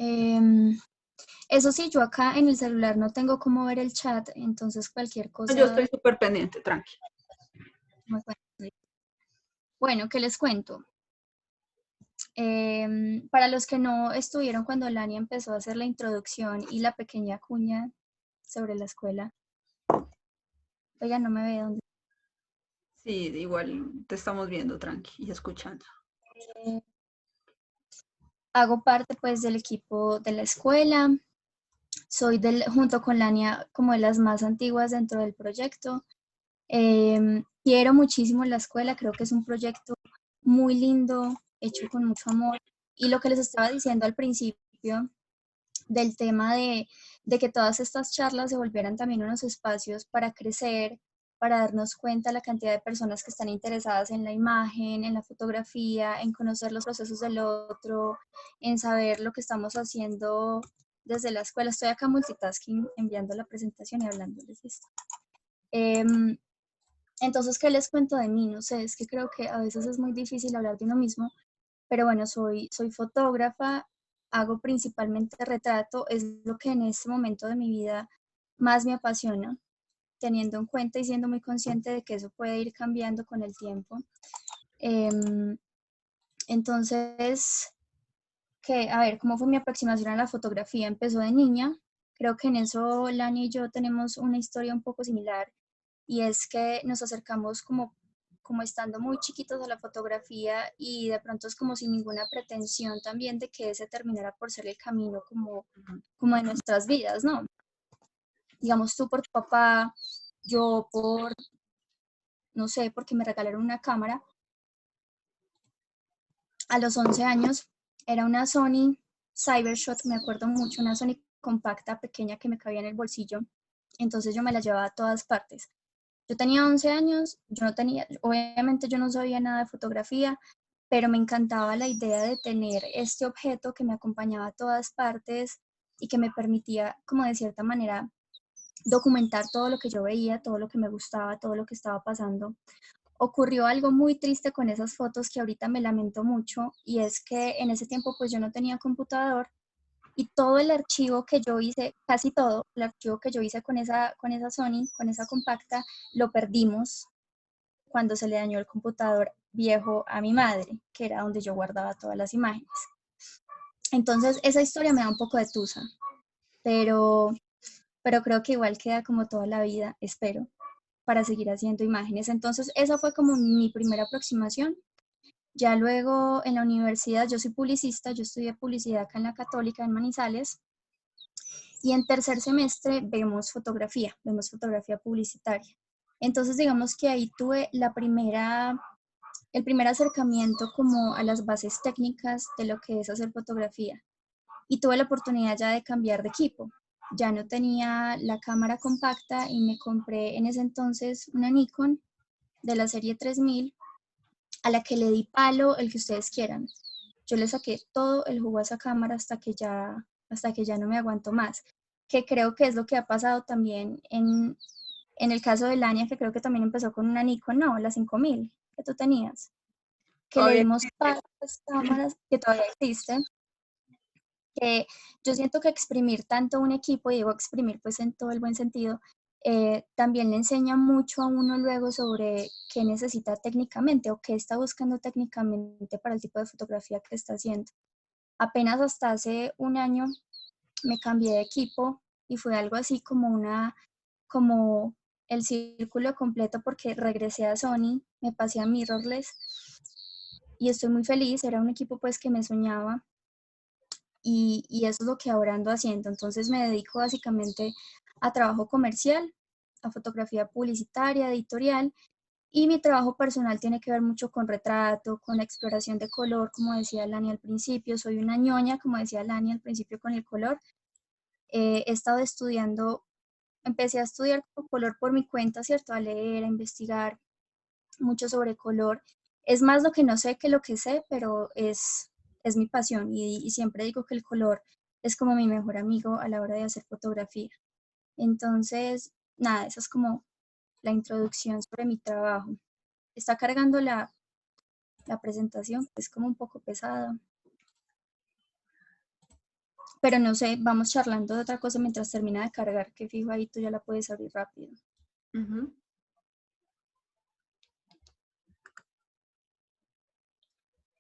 Em, Eso sí, yo acá en el celular no tengo cómo ver el chat, entonces cualquier Yo estoy cosa súper pendiente, tranqui. me pueden- Bueno, ¿qué les cuento? Para los que no estuvieron cuando Lani empezó a hacer la introducción y la pequeña cuña sobre la escuela, oiga, no me ve dónde. Sí, igual te estamos viendo, tranqui, y escuchando. Eh, Hago parte pues del equipo de la escuela, soy junto con Lania como de las más antiguas dentro del proyecto. Quiero muchísimo la escuela, creo que es un proyecto muy lindo, hecho con mucho amor. Y lo que les estaba diciendo al principio del tema de que todas estas charlas se volvieran también unos espacios para crecer, para darnos cuenta la cantidad de personas que están interesadas en la imagen, en la fotografía, en conocer los procesos del otro, en saber lo que estamos haciendo desde la escuela. Estoy acá multitasking, enviando la presentación y hablándoles de esto. Entonces, ¿qué les cuento de mí? No sé, es que creo que a veces es muy difícil hablar de uno mismo, pero bueno, soy fotógrafa, hago principalmente retrato, es lo que en este momento de mi vida más me apasiona, teniendo en cuenta y siendo muy consciente de que eso puede ir cambiando con el tiempo. Em, entonces, a ver, ¿cómo fue mi aproximación a la fotografía? Empezó de niña, creo que en eso Lani y yo tenemos una historia un poco similar y es que nos acercamos como estando muy chiquitos a la fotografía y de pronto es como sin ninguna pretensión también de que ese terminara por ser el camino como de nuestras vidas, ¿no? Digamos tú por tu papá, yo por, no sé, porque me regalaron una cámara. A los 11 años era una Sony Cybershot, me acuerdo mucho, una Sony compacta pequeña que me cabía en el bolsillo, entonces yo me la llevaba a todas partes. Yo tenía 11 años, yo no tenía, obviamente yo no sabía nada de fotografía, pero me encantaba la idea de tener este objeto que me acompañaba a todas partes y que me permitía, como de cierta manera, documentar todo lo que yo veía, todo lo que me gustaba, todo lo que estaba pasando. Ocurrió algo muy triste con esas fotos que ahorita me lamento mucho y es que en ese tiempo pues yo no tenía computador y todo el archivo que yo hice, casi todo el archivo que yo hice con esa Sony, con esa compacta, lo perdimos cuando se le dañó el computador viejo a mi madre, que era donde yo guardaba todas las imágenes. Entonces esa historia me da un poco de tusa, pero, pero creo que igual queda como toda la vida, espero, para seguir haciendo imágenes. Entonces esa fue como mi primera aproximación. Ya luego en la universidad, yo soy publicista, yo estudié publicidad acá en la Católica, en Manizales, y en tercer semestre vemos fotografía publicitaria. Entonces digamos que ahí tuve el primer acercamiento como a las bases técnicas de lo que es hacer fotografía. Y tuve la oportunidad ya de cambiar de equipo. Ya no tenía la cámara compacta y me compré en ese entonces una Nikon de la serie 3000 a la que le di palo el que ustedes quieran. Yo le saqué todo el jugo a esa cámara hasta que ya no me aguanto más. Que creo que es lo que ha pasado también en el caso de Lania, que creo que también empezó con una Nikon, no, la 5000 que tú tenías, que le Todavía dimos existe. para las cámaras, que todavía existe, que yo siento que exprimir tanto un equipo, y digo exprimir pues en todo el buen sentido, también le enseña mucho a uno luego sobre qué necesita técnicamente o qué está buscando técnicamente para el tipo de fotografía que está haciendo. Apenas hasta hace un año me cambié de equipo y fue algo así como el círculo completo porque regresé a Sony, me pasé a mirrorless y estoy muy feliz, era un equipo pues que me soñaba y eso es lo que ahora ando haciendo. Entonces me dedico básicamente a trabajo comercial, a fotografía publicitaria, editorial, y mi trabajo personal tiene que ver mucho con retrato, con exploración de color, como decía Lani al principio. Soy una ñoña, como decía Lani al principio, con el color. He estado estudiando, empecé a estudiar color por mi cuenta, ¿cierto? A leer, a investigar mucho sobre color. Es más lo que no sé que lo que sé, pero es mi pasión y siempre digo que el color es como mi mejor amigo a la hora de hacer fotografía. Entonces, nada, esa es como la introducción sobre mi trabajo. Está cargando la presentación, es como un poco pesada. Pero no sé, vamos charlando de otra cosa mientras termina de cargar, que fijo ahí tú ya la puedes abrir rápido. Ujú.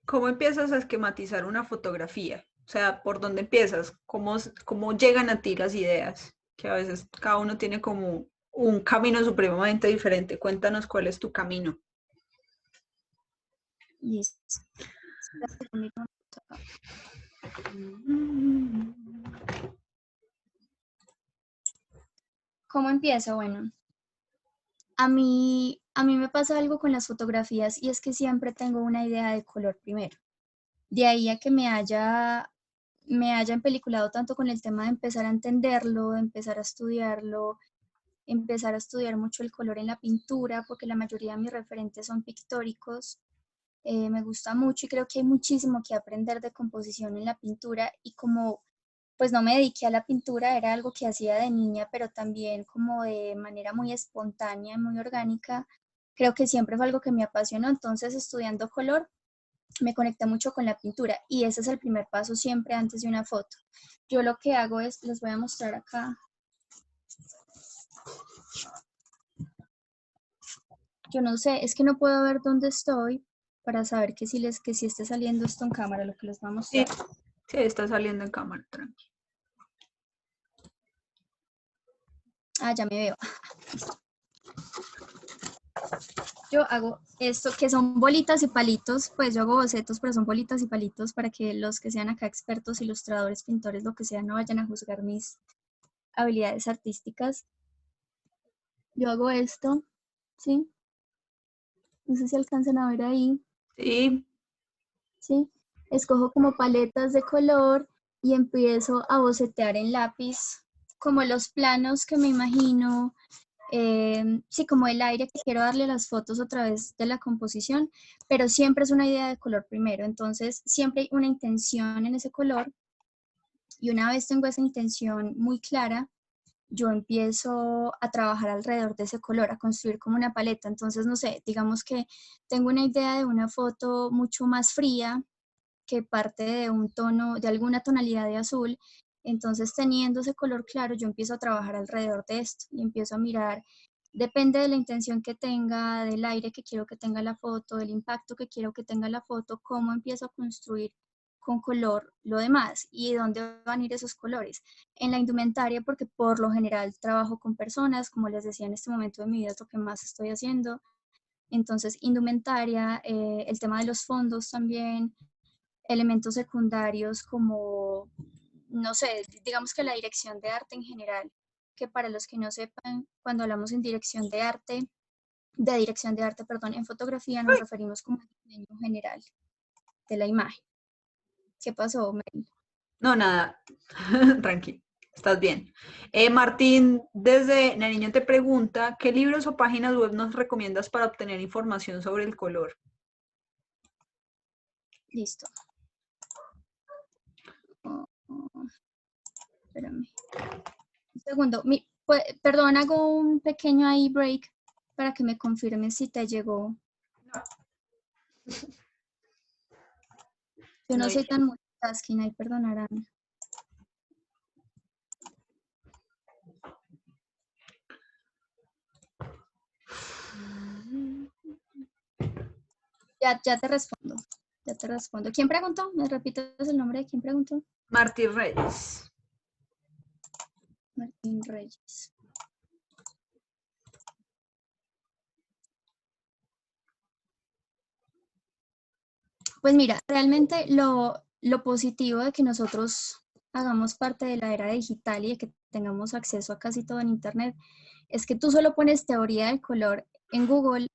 ¿Cómo empiezas a esquematizar una fotografía? O sea, ¿por dónde empiezas? ¿Cómo llegan a ti las ideas? Que a veces cada uno tiene como un camino supremamente diferente. Cuéntanos cuál es tu camino. Listo. Espérate, yo miro acá. ¿Cómo empiezo? Bueno, a mí me pasa algo con las fotografías y es que siempre tengo una idea de color primero. De ahí a que me haya empeliculado tanto con el tema de empezar a entenderlo, de empezar a estudiarlo, empezar a estudiar mucho el color en la pintura, porque la mayoría de mis referentes son pictóricos. Me gusta mucho y creo que hay muchísimo que aprender de composición en la pintura y como pues no me dediqué a la pintura, era algo que hacía de niña, pero también como de manera muy espontánea, muy orgánica, creo que siempre fue algo que me apasionó, entonces estudiando color me conecté mucho con la pintura y ese es el primer paso siempre antes de una foto. Yo lo que hago es, les voy a mostrar acá. Yo no sé, es que no puedo ver dónde estoy para saber que si esté saliendo esto en cámara, lo que les voy a Sí, mostrar. sí, está saliendo en cámara, tranqui. Ah, ya me veo. Yo hago esto, que son bolitas y palitos, pues yo hago bocetos, pero son bolitas y palitos para que los que sean acá expertos, ilustradores, pintores, lo que sea, no vayan a juzgar mis habilidades artísticas. Yo hago esto, ¿sí? No sé si alcanzan a ver ahí. Sí, ¿Sí? Escojo como paletas de color y empiezo a bocetear en lápiz como los planos que me imagino, sí, como el aire que quiero darle a las fotos a través de la composición, pero siempre es una idea de color primero, entonces siempre hay una intención en ese color y una vez tengo esa intención muy clara, yo empiezo a trabajar alrededor de ese color, a construir como una paleta. Entonces, no sé, digamos que tengo una idea de una foto mucho más fría, que parte de un tono, de alguna tonalidad de azul. Entonces, teniendo ese color claro, yo empiezo a trabajar alrededor de esto y empiezo a mirar, depende de la intención que tenga, del aire que quiero que tenga la foto, del impacto que quiero que tenga la foto, cómo empiezo a construir con color lo demás y dónde van a ir esos colores. En la indumentaria, porque por lo general trabajo con personas, como les decía en este momento de mi vida es lo que más estoy haciendo. Entonces, indumentaria, el tema de los fondos también, elementos secundarios como, no sé, digamos que la dirección de arte en general, que para los que no sepan, cuando hablamos en dirección de arte, perdón, en fotografía nos referimos como al diseño general de la imagen. ¿Qué pasó, Mel? no, nada, tranqui, estás bien. Martín, desde Nariño te pregunta, ¿qué libros o páginas web nos recomiendas para obtener información sobre el color? Listo. Oh, oh, espérame. Un segundo. Perdón, hago un pequeño ahí break para que me confirmes si te llegó. Yo No no hay. soy tan multitasking, ahí perdonarán. Ya te respondo. Ya te respondo. ¿Quién preguntó? ¿Me repites el nombre de quién preguntó? Martín Reyes. Martín Reyes. Pues mira, realmente lo positivo de que nosotros hagamos parte de la era digital y de que tengamos acceso a casi todo en Internet es que tú solo pones teoría del color en Google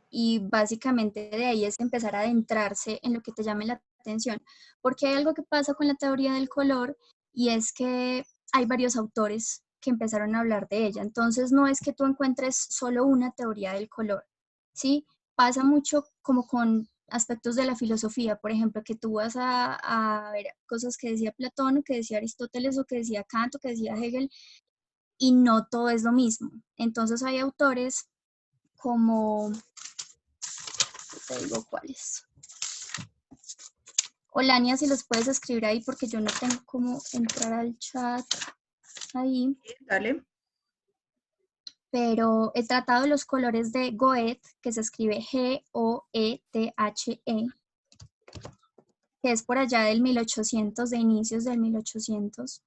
y básicamente de ahí es empezar a adentrarse en lo que te llame la atención. Porque hay algo que pasa con la teoría del color y es que hay varios autores que empezaron a hablar de ella. Entonces no es que tú encuentres solo una teoría del color, ¿sí? Pasa mucho como con aspectos de la filosofía, por ejemplo, que tú vas a ver cosas que decía Platón, o que decía Aristóteles, o que decía Kant, o que decía Hegel, y no todo es lo mismo. Entonces hay autores como, te digo cuáles, Lania, si los puedes escribir ahí porque yo no tengo cómo entrar al chat ahí. Dale. Pero el Tratado de los Colores de Goethe, que se escribe Goethe, que es por allá del 1800, de inicios del 1800.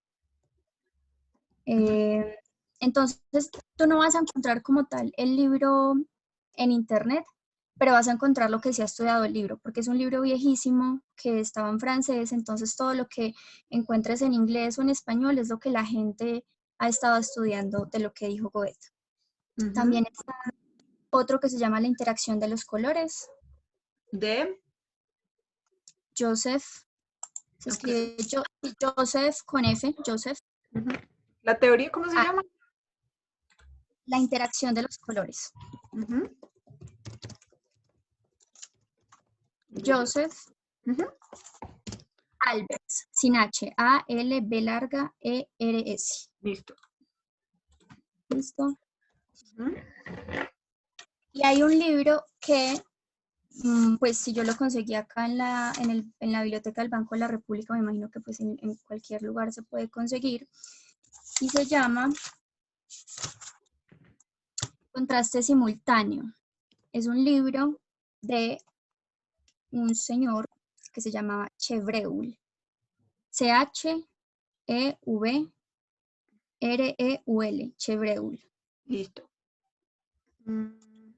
Entonces, tú no vas a encontrar como tal el libro en internet, pero vas a encontrar lo que se ha estudiado el libro, porque es un libro viejísimo que estaba en francés, entonces todo lo que encuentres en inglés o en español es lo que la gente ha estado estudiando de lo que dijo Goethe. También está otro que se llama La interacción de los colores. De Joseph, se escribe Joseph con F, Joseph. ¿La teoría cómo se llama? La interacción de los colores. Joseph Albers, sin H, A-L-B-E-R-S. Listo. ¿Listo? Y hay un libro que, pues si yo lo conseguí acá en la Biblioteca del Banco de la República, me imagino que pues en cualquier lugar se puede conseguir, y se llama Contraste simultáneo. Es un libro de un señor que se llamaba Chevreul. C-H-E-V-R-E-U-L, Chevreul. Listo.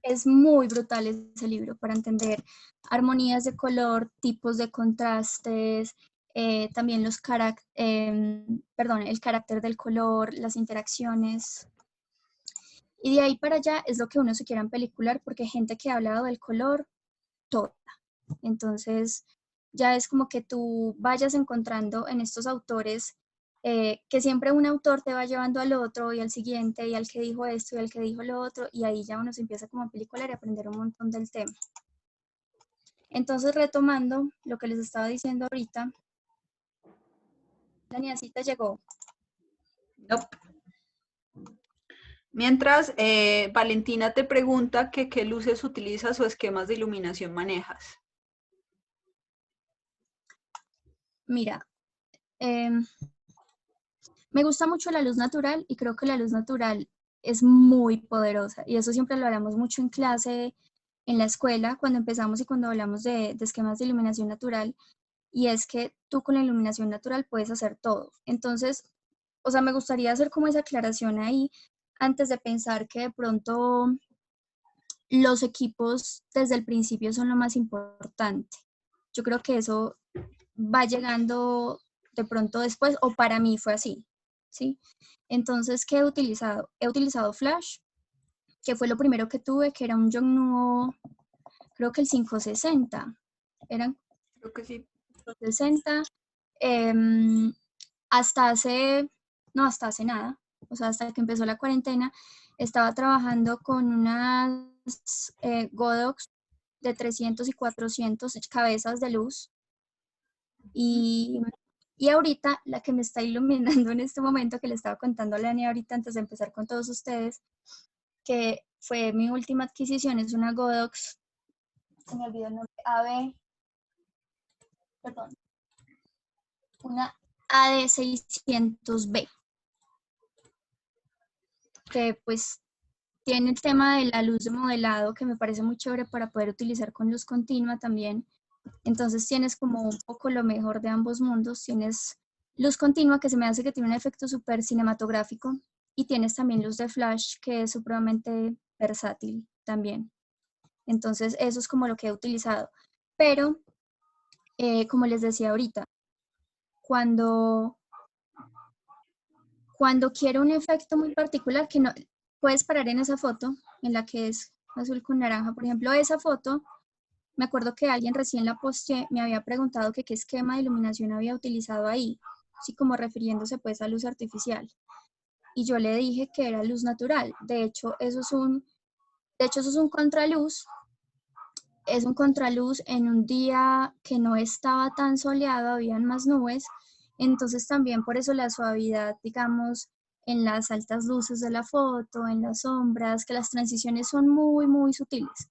Es muy brutal ese libro para entender armonías de color, tipos de contrastes, también el carácter del color, las interacciones. Y de ahí para allá es lo que uno se quiera en pelicular, porque hay gente que ha hablado del color toda. Entonces ya es como que tú vayas encontrando en estos autores que siempre un autor te va llevando al otro y al siguiente y al que dijo esto y al que dijo lo otro, y ahí ya uno se empieza como a pelicular y a aprender un montón del tema. Entonces, retomando lo que les estaba diciendo ahorita, la niñacita llegó. Nope. Mientras, Valentina te pregunta que qué luces utilizas o esquemas de iluminación manejas. Mira, me gusta mucho la luz natural y creo que la luz natural es muy poderosa y eso siempre lo hablamos mucho en clase, en la escuela, cuando empezamos y cuando hablamos de esquemas de iluminación natural, y es que tú con la iluminación natural puedes hacer todo. Entonces, o sea, me gustaría hacer como esa aclaración ahí antes de pensar que de pronto los equipos desde el principio son lo más importante. Yo creo que eso va llegando de pronto después, o para mí fue así, ¿sí? Entonces, ¿qué he utilizado? He utilizado Flash, que fue lo primero que tuve, que era un Yongnuo, creo que el 560, eran Creo que sí. 560, hasta hace nada, o sea, hasta que empezó la cuarentena, estaba trabajando con unas Godox de 300 y 400 cabezas de luz, y ahorita la que me está iluminando en este momento, que le estaba contando a Lani ahorita antes de empezar con todos ustedes, que fue mi última adquisición, es una Godox, se me olvidó el nombre, una AD600B, que pues tiene el tema de la luz de modelado que me parece muy chévere para poder utilizar con luz continua también. Entonces tienes como un poco lo mejor de ambos mundos. Tienes luz continua, que se me hace que tiene un efecto súper cinematográfico, y tienes también luz de flash, que es supremamente versátil también. Entonces eso es como lo que he utilizado. Pero, como les decía ahorita, cuando quiero un efecto muy particular, que no puedes parar en esa foto, en la que es azul con naranja, por ejemplo, esa foto, me acuerdo que alguien recién la posteé, me había preguntado que qué esquema de iluminación había utilizado ahí, así como refiriéndose pues a luz artificial. Y yo le dije que era luz natural. De hecho, eso es un contraluz. Es un contraluz en un día que no estaba tan soleado, habían más nubes. Entonces también por eso la suavidad, digamos, en las altas luces de la foto, en las sombras, que las transiciones son muy, muy sutiles.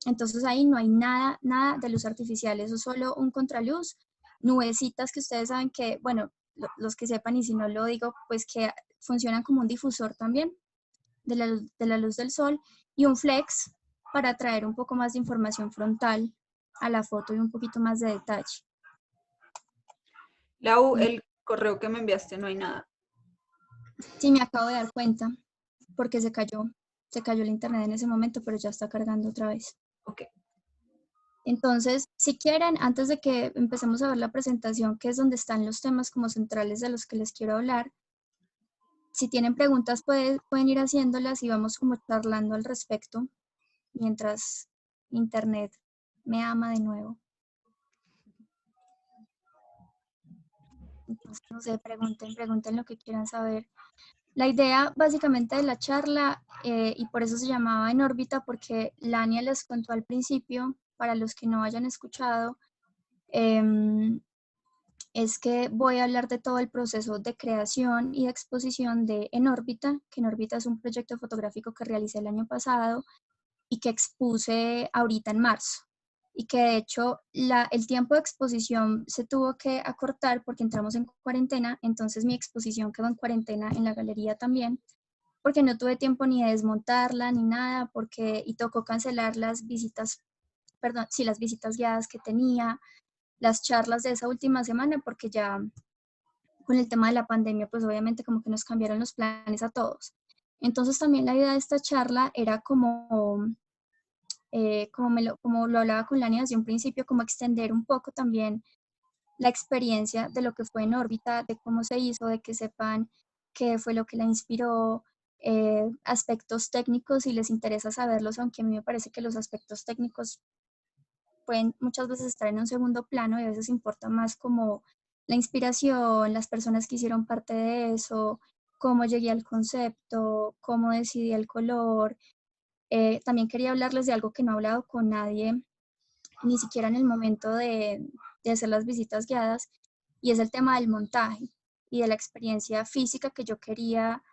Entonces ahí no hay nada de luz artificial, eso es solo un contraluz nubecitas que ustedes saben que, bueno, los que sepan y si no lo digo, pues que funcionan como un difusor también de la luz del sol, y un flex para traer un poco más de información frontal a la foto y un poquito más de detalle. Lau, el correo que me enviaste no hay nada. Sí, me acabo de dar cuenta porque se cayó el internet en ese momento, pero ya está cargando otra vez. Ok. Entonces, si quieren, antes de que empecemos a ver la presentación, que es donde están los temas como centrales de los que les quiero hablar, si tienen preguntas pueden ir haciéndolas y vamos como charlando al respecto mientras internet me ama de nuevo. Entonces, no sé, pregunten lo que quieran saber. La idea básicamente de la charla, y por eso se llamaba En órbita, porque Lania les contó al principio, para los que no hayan escuchado, es que voy a hablar de todo el proceso de creación y de exposición de En órbita, que En órbita es un proyecto fotográfico que realicé el año pasado y que expuse ahorita en marzo. Y que de hecho el tiempo de exposición se tuvo que acortar porque entramos en cuarentena, entonces mi exposición quedó en cuarentena en la galería también, porque no tuve tiempo ni de desmontarla ni nada, y tocó cancelar las visitas, perdón, sí, las visitas guiadas que tenía, las charlas de esa última semana, porque ya con el tema de la pandemia, pues obviamente como que nos cambiaron los planes a todos. Entonces también la idea de esta charla era como lo hablaba con Lani desde un principio, como extender un poco también la experiencia de lo que fue En órbita, de cómo se hizo, de que sepan qué fue lo que la inspiró, aspectos técnicos si les interesa saberlos, aunque a mí me parece que los aspectos técnicos pueden muchas veces estar en un segundo plano y a veces importa más como la inspiración, las personas que hicieron parte de eso, cómo llegué al concepto, cómo decidí el color. También quería hablarles de algo que no he hablado con nadie, ni siquiera en el momento de hacer las visitas guiadas, y es el tema del montaje y de la experiencia física que yo quería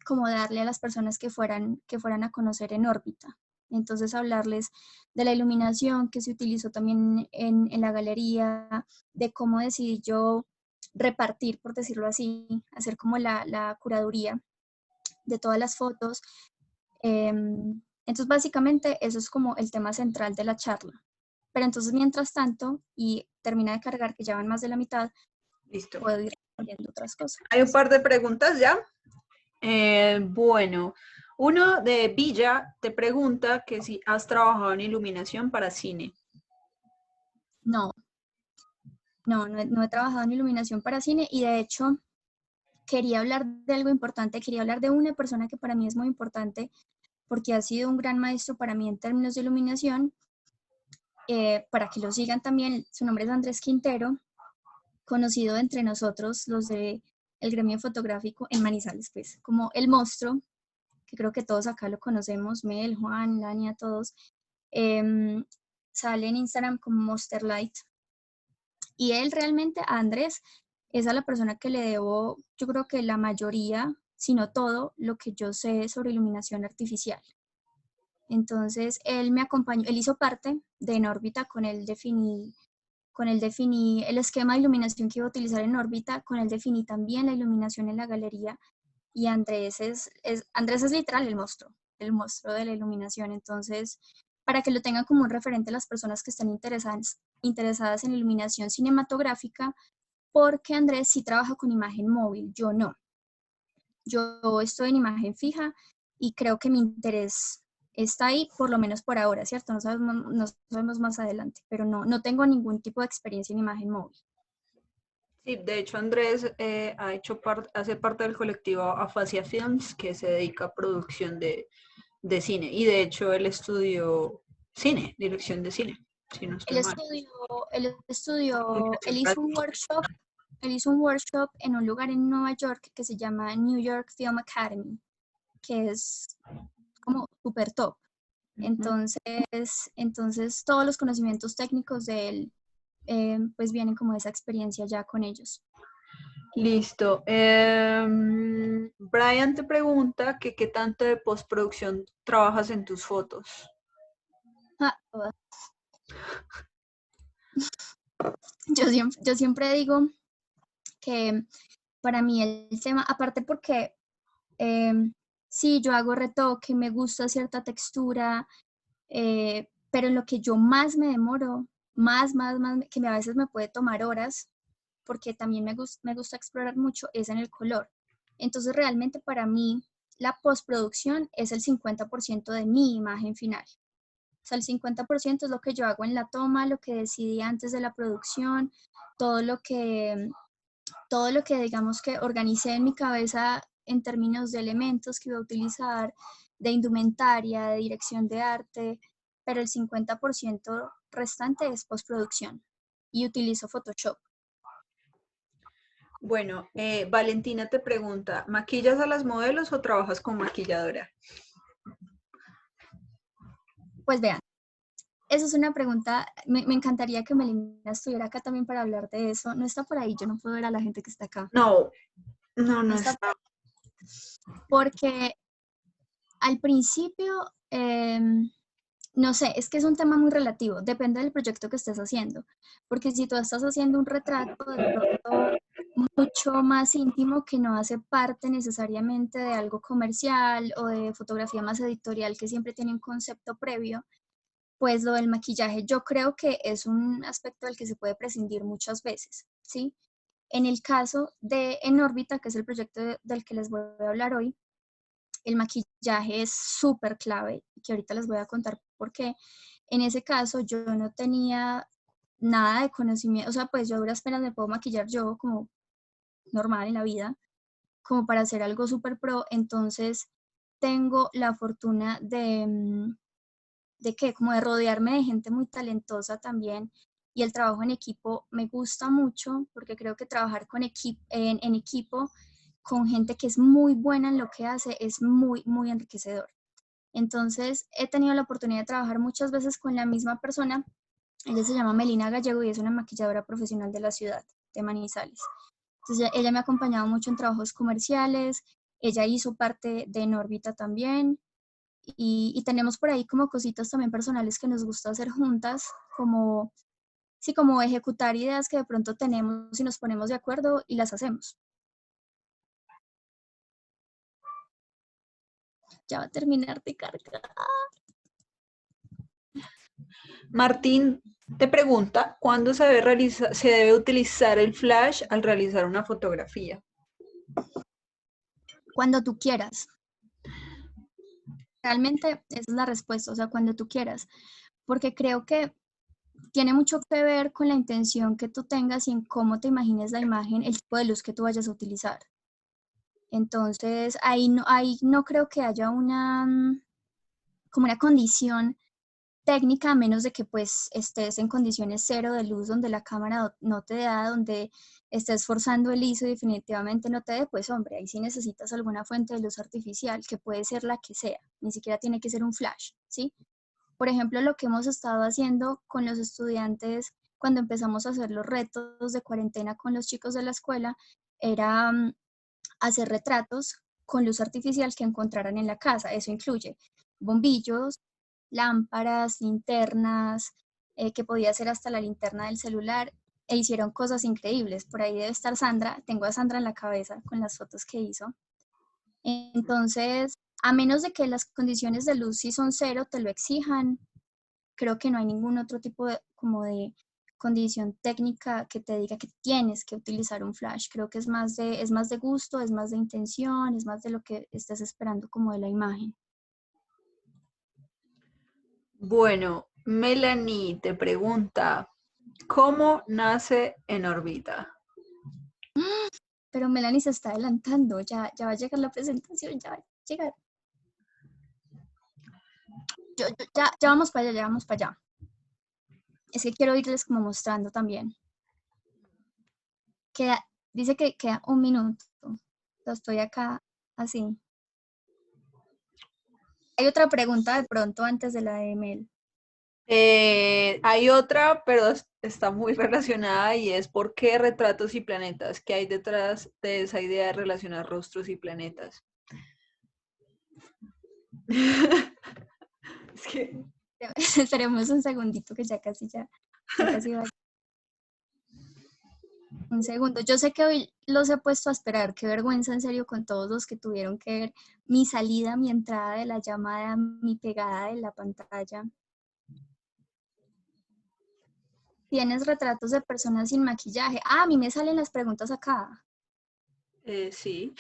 como darle a las personas que fueran a conocer En órbita. Entonces hablarles de la iluminación que se utilizó también en la galería, de cómo decidí yo repartir, por decirlo así, hacer como la curaduría de todas las fotos. Entonces básicamente eso es como el tema central de la charla. Pero entonces mientras tanto, y termina de cargar que ya van más de la mitad, Listo. puedo ir respondiendo otras cosas. Hay un par de preguntas ya. Bueno, uno de Villa te pregunta que si has trabajado en iluminación para cine. No he trabajado en iluminación para cine, y de hecho quería hablar de algo importante, quería hablar de una persona que para mí es muy importante porque ha sido un gran maestro para mí en términos de iluminación, para que lo sigan también. Su nombre es Andrés Quintero, conocido entre nosotros, los de el gremio fotográfico en Manizales, pues, como el monstruo, que creo que todos acá lo conocemos, Mel, Juan, Lania, todos. Sale en Instagram como Monsterlight. Y él realmente, a Andrés, es a la persona que le debo, yo creo que la mayoría, si no todo, lo que yo sé sobre iluminación artificial. Entonces, él me acompañó, él hizo parte de En órbita, con él definí el esquema de iluminación que iba a utilizar En órbita, con él definí también la iluminación en la galería, y Andrés es literal el monstruo de la iluminación. Entonces, para que lo tengan como un referente las personas que estén interesadas en iluminación cinematográfica, porque Andrés sí trabaja con imagen móvil, yo no. Yo estoy en imagen fija y creo que mi interés está ahí, por lo menos por ahora, ¿cierto? No sabemos más adelante, pero no tengo ningún tipo de experiencia en imagen móvil. Sí, de hecho Andrés hace parte del colectivo Afasia Films, que se dedica a producción de cine, y de hecho él estudió cine, dirección de cine, si no estoy mal. Él hizo un workshop en un lugar en Nueva York que se llama New York Film Academy, que es como súper top. Entonces todos los conocimientos técnicos de él, pues vienen como esa experiencia ya con ellos. Listo. Brian te pregunta que qué tanto de postproducción trabajas en tus fotos. Yo siempre digo que para mí el tema, aparte porque sí, yo hago retoque, me gusta cierta textura, pero lo que yo más me demoro, que a veces me puede tomar horas, porque también me gusta explorar mucho, es en el color. Entonces realmente para mí la postproducción es el 50% de mi imagen final. O sea, el 50% es lo que yo hago en la toma, lo que decidí antes de la producción, todo lo que, todo lo que digamos que organicé en mi cabeza en términos de elementos que iba a utilizar, de indumentaria, de dirección de arte, pero el 50% restante es postproducción y utilizo Photoshop. Bueno, Valentina te pregunta, ¿maquillas a las modelos o trabajas con maquilladora? Pues vean, esa es una pregunta, me encantaría que Melina estuviera acá también para hablar de eso. No está por ahí, yo no puedo ver a la gente que está acá. No, no, No no está está. porque al principio, no sé, es que es un tema muy relativo, depende del proyecto que estés haciendo, porque si tú estás haciendo un retrato de pronto mucho más íntimo que no hace parte necesariamente de algo comercial o de fotografía más editorial que siempre tiene un concepto previo, pues lo del maquillaje yo creo que es un aspecto del que se puede prescindir muchas veces, ¿sí? En el caso de En órbita, que es el proyecto del que les voy a hablar hoy, el maquillaje es súper clave, que ahorita les voy a contar por qué. En ese caso yo no tenía nada de conocimiento, o sea, pues yo a duras penas me puedo maquillar yo como normal en la vida, como para hacer algo súper pro, entonces tengo la fortuna de que como de rodearme de gente muy talentosa también y el trabajo en equipo me gusta mucho porque creo que trabajar en equipo con gente que es muy buena en lo que hace es muy enriquecedor. Entonces he tenido la oportunidad de trabajar muchas veces con la misma persona. Ella se llama Melina Gallego y es una maquilladora profesional de la ciudad de Manizales. Entonces ella me ha acompañado mucho en trabajos comerciales, ella hizo parte de En órbita también, y tenemos por ahí como cositas también personales que nos gusta hacer juntas, como, sí, como ejecutar ideas que de pronto tenemos y nos ponemos de acuerdo y las hacemos. Ya va a terminar de cargar. Martín te pregunta, ¿cuándo se debe utilizar el flash al realizar una fotografía? Cuando tú quieras. Realmente esa es la respuesta, o sea, cuando tú quieras. Porque creo que tiene mucho que ver con la intención que tú tengas y en cómo te imagines la imagen, el tipo de luz que tú vayas a utilizar. Entonces, ahí no creo que haya como una condición técnica, a menos de que pues estés en condiciones cero de luz, donde la cámara no te da, donde estés forzando el ISO y definitivamente no te dé, pues hombre, ahí sí necesitas alguna fuente de luz artificial, que puede ser la que sea, ni siquiera tiene que ser un flash, ¿sí? Por ejemplo, lo que hemos estado haciendo con los estudiantes cuando empezamos a hacer los retos de cuarentena con los chicos de la escuela, era hacer retratos con luz artificial que encontraran en la casa. Eso incluye bombillos, lámparas, linternas, que podía ser hasta la linterna del celular, e hicieron cosas increíbles. Por ahí debe estar Sandra, tengo a Sandra en la cabeza con las fotos que hizo. Entonces, a menos de que las condiciones de luz si son cero, te lo exijan, creo que no hay ningún otro tipo de, como de condición técnica que te diga que tienes que utilizar un flash. Creo que es más de gusto, es más de intención, es más de lo que estés esperando como de la imagen. Bueno, Melanie te pregunta, ¿cómo nace En órbita? Pero Melanie se está adelantando, ya va a llegar la presentación, ya va a llegar. Ya vamos para allá, ya vamos para allá. Es que quiero irles como mostrando también. Dice que queda un minuto. Lo estoy acá así. Hay otra pregunta de pronto antes de la de Mel. Hay otra, pero está muy relacionada y es ¿por qué retratos y planetas? ¿Qué hay detrás de esa idea de relacionar rostros y planetas? Es que Esperemos un segundito que ya casi va. Un segundo, yo sé que hoy los he puesto a esperar, qué vergüenza en serio con todos los que tuvieron que ver mi salida, mi entrada de la llamada, mi pegada de la pantalla. ¿Tienes retratos de personas sin maquillaje? Ah, a mí me salen las preguntas acá. Sí.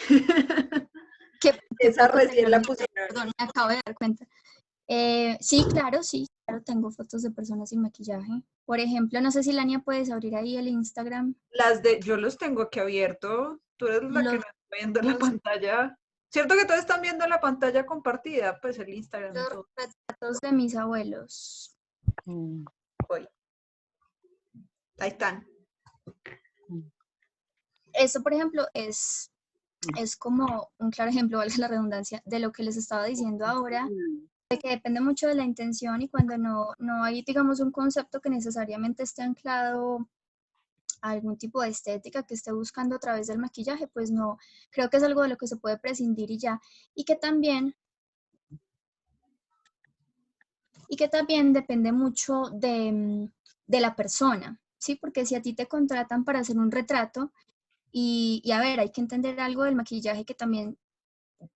Qué Esa poco recién la tecnológica, pusieron. perdón, me acabo de dar cuenta. Sí, claro, tengo fotos de personas sin maquillaje. Por ejemplo, no sé si Lania puedes abrir ahí el Instagram. Yo los tengo aquí abierto. Tú eres la que Los, no está viendo la pantalla. ¿Cierto que todos están viendo la pantalla compartida? Pues el Instagram y los todo. retratos de mis abuelos. Voy. Ahí están. Esto, por ejemplo, es como un claro ejemplo, valga la redundancia, de lo que les estaba diciendo ahora, de que depende mucho de la intención y cuando no hay, digamos, un concepto que necesariamente esté anclado a algún tipo de estética que esté buscando a través del maquillaje, pues no, creo que es algo de lo que se puede prescindir y ya, y que también depende mucho de la persona, ¿sí? Porque si a ti te contratan para hacer un retrato, y a ver, hay que entender algo del maquillaje que también,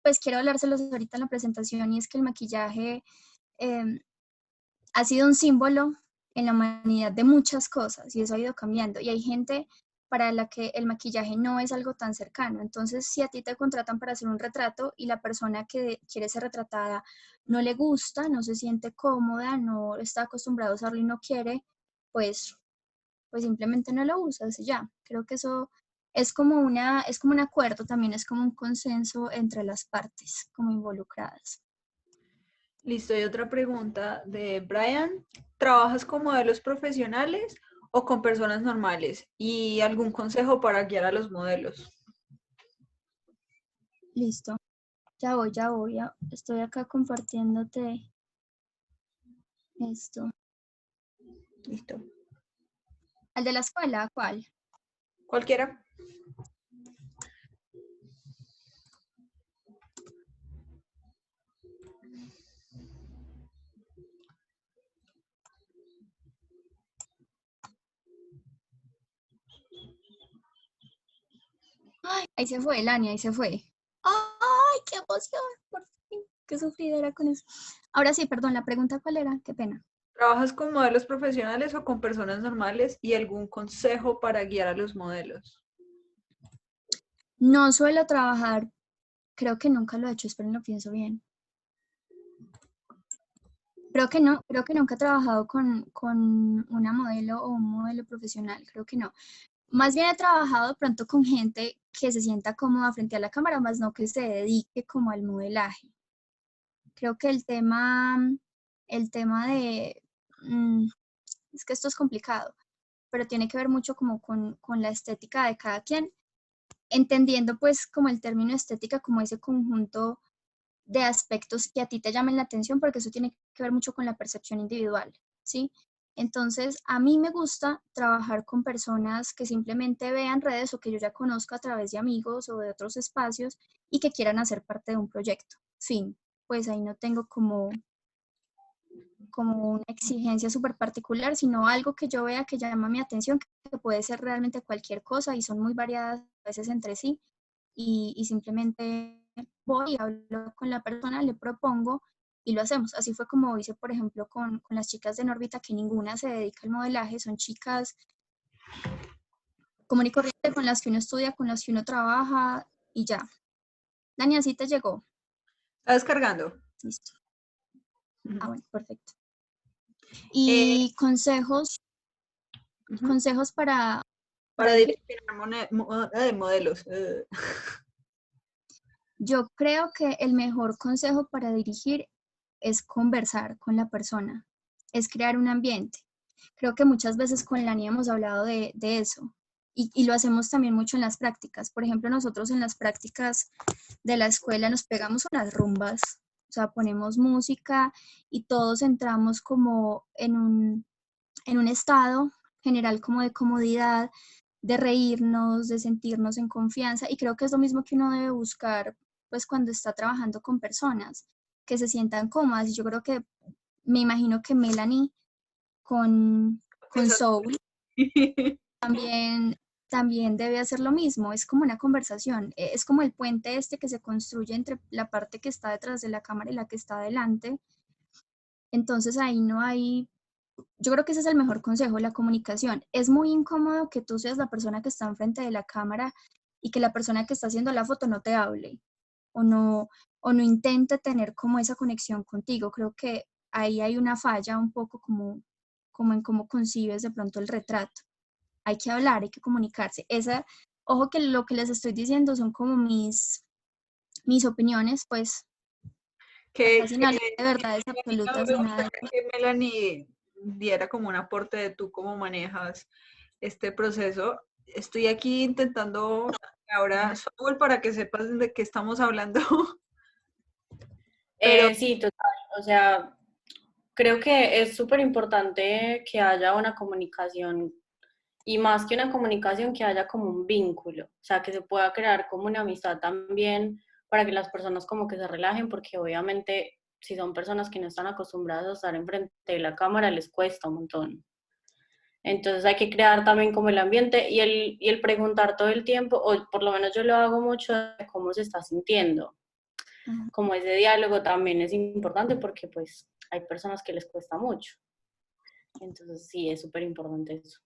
pues quiero hablárselos ahorita en la presentación, y es que el maquillaje ha sido un símbolo en la humanidad de muchas cosas, y eso ha ido cambiando, y hay gente para la que el maquillaje no es algo tan cercano. Entonces, si a ti te contratan para hacer un retrato y la persona que quiere ser retratada no le gusta, no se siente cómoda, no está acostumbrado a usarlo y no quiere, pues, pues simplemente no lo usas y ya. Creo que eso es como un acuerdo, también es como un consenso entre las partes como involucradas. Listo, y otra pregunta de Brian. ¿Trabajas con modelos profesionales o con personas normales? ¿Y algún consejo para guiar a los modelos? Listo. Ya voy, estoy acá compartiéndote esto. Listo. ¿Al de la escuela? ¿Cuál? Cualquiera. Ay, ahí se fue, Lania, ahí se fue. ¡Ay, qué emoción! Por fin, qué sufridera con eso. Ahora sí, perdón, la pregunta ¿cuál era? Qué pena. ¿Trabajas con modelos profesionales o con personas normales? ¿Y algún consejo para guiar a los modelos? No suelo trabajar, creo que nunca lo he hecho, espero no pienso bien. Creo que nunca he trabajado con una modelo o un modelo profesional, creo que no. Más bien he trabajado de pronto con gente que se sienta cómoda frente a la cámara, más no que se dedique como al modelaje. Creo que el tema de, es que esto es complicado, pero tiene que ver mucho como con la estética de cada quien, entendiendo pues como el término estética como ese conjunto de aspectos que a ti te llamen la atención, porque eso tiene que ver mucho con la percepción individual, ¿sí? Entonces, a mí me gusta trabajar con personas que simplemente vean redes o que yo ya conozco a través de amigos o de otros espacios y que quieran hacer parte de un proyecto. Fin, pues ahí no tengo como una exigencia súper particular, sino algo que yo vea que llama mi atención, que puede ser realmente cualquier cosa y son muy variadas a veces entre sí, y simplemente voy y hablo con la persona, le propongo y lo hacemos. Así fue como hice, por ejemplo, con las chicas de Nórbita, que ninguna se dedica al modelaje, son chicas común y corriente con las que uno estudia, con las que uno trabaja y ya. Dani, así te llegó. ¿Está descargando? Listo. Ujú. Bueno, perfecto. Eh, Y ujú. consejos para Para dirigir. dirigir modelos. Yo creo que el mejor consejo para dirigir es conversar con la persona, es crear un ambiente. Creo que muchas veces con Lani hemos hablado de eso y lo hacemos también mucho en las prácticas. Por ejemplo, nosotros en las prácticas de la escuela nos pegamos unas rumbas, o sea, ponemos música y todos entramos como en un estado general como de comodidad, de reírnos, de sentirnos en confianza, y creo que es lo mismo que uno debe buscar pues cuando está trabajando con personas, que se sientan cómodas. Y yo creo que, me imagino que Melanie con Piensas- Soul también también debe hacer lo mismo, es como una conversación, es como el puente este que se construye entre la parte que está detrás de la cámara y la que está adelante. Entonces ahí no hay, yo creo que ese es el mejor consejo, la comunicación. Es muy incómodo que tú seas la persona que está enfrente de la cámara y que la persona que está haciendo la foto no te hable o no, o no intente tener como esa conexión contigo. Creo que ahí hay una falla un poco como en cómo concibes de pronto el retrato. Hay que hablar, hay que comunicarse. Ojo que lo que les estoy diciendo son como mis opiniones, pues Que, acá sin hablar de que verdades no absolutas me ni nada de gustaría que Melanie diera como un aporte de tú cómo manejas este proceso. Estoy aquí intentando ahora, Saúl, para que sepas de qué estamos hablando, pero Sí, total. O sea, creo que es súper importante que haya una comunicación y más que una comunicación, que haya como un vínculo, o sea, que se pueda crear como una amistad también para que las personas como que se relajen, porque obviamente si son personas que no están acostumbradas a estar enfrente de la cámara, les cuesta un montón. Entonces hay que crear también como el ambiente y el preguntar todo el tiempo, o por lo menos yo lo hago mucho, de cómo se está sintiendo. Como ese diálogo también es importante porque pues hay personas que les cuesta mucho. Entonces sí, es súper importante eso.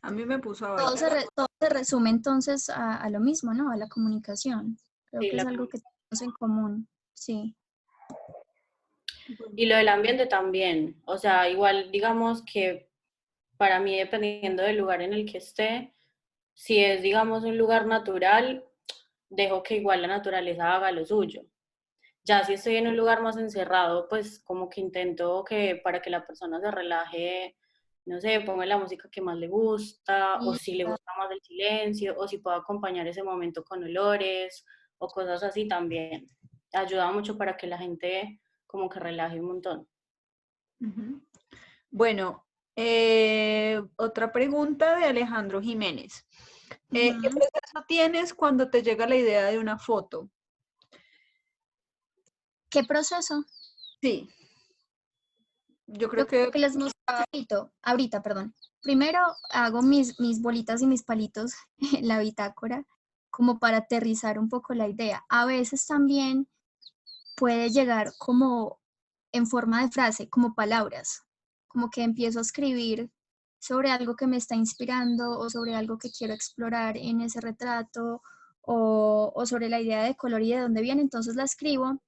a mí me puso a todo bailar. todo se resume entonces a lo mismo, ¿no? A la comunicación. Creo Sí, que es algo que tenemos en común, sí. y lo del ambiente también, o sea, igual digamos que para mí dependiendo del lugar en el que esté, si es digamos un lugar natural, dejo que igual la naturaleza haga lo suyo. Ya si estoy en un lugar más encerrado, pues como que intento que para que la persona se relaje, no sé, ponga la música que más le gusta, o Y si le gusta más el silencio, o si puedo acompañar ese momento con olores, o cosas así también. Ayuda mucho para que la gente como que relaje un montón. Ujú. Bueno, otra pregunta de Alejandro Jiménez. ¿Qué proceso tienes cuando te llega la idea de una foto? ¿qué proceso? Sí, yo creo Lo que que les mostraba ahorita, perdón. Primero hago mis bolitas y mis palitos en la bitácora como para aterrizar un poco la idea. A veces también puede llegar como en forma de frase, como palabras, como que empiezo a escribir sobre algo que me está inspirando o sobre algo que quiero explorar en ese retrato o sobre la idea de color y de dónde viene, entonces la escribo,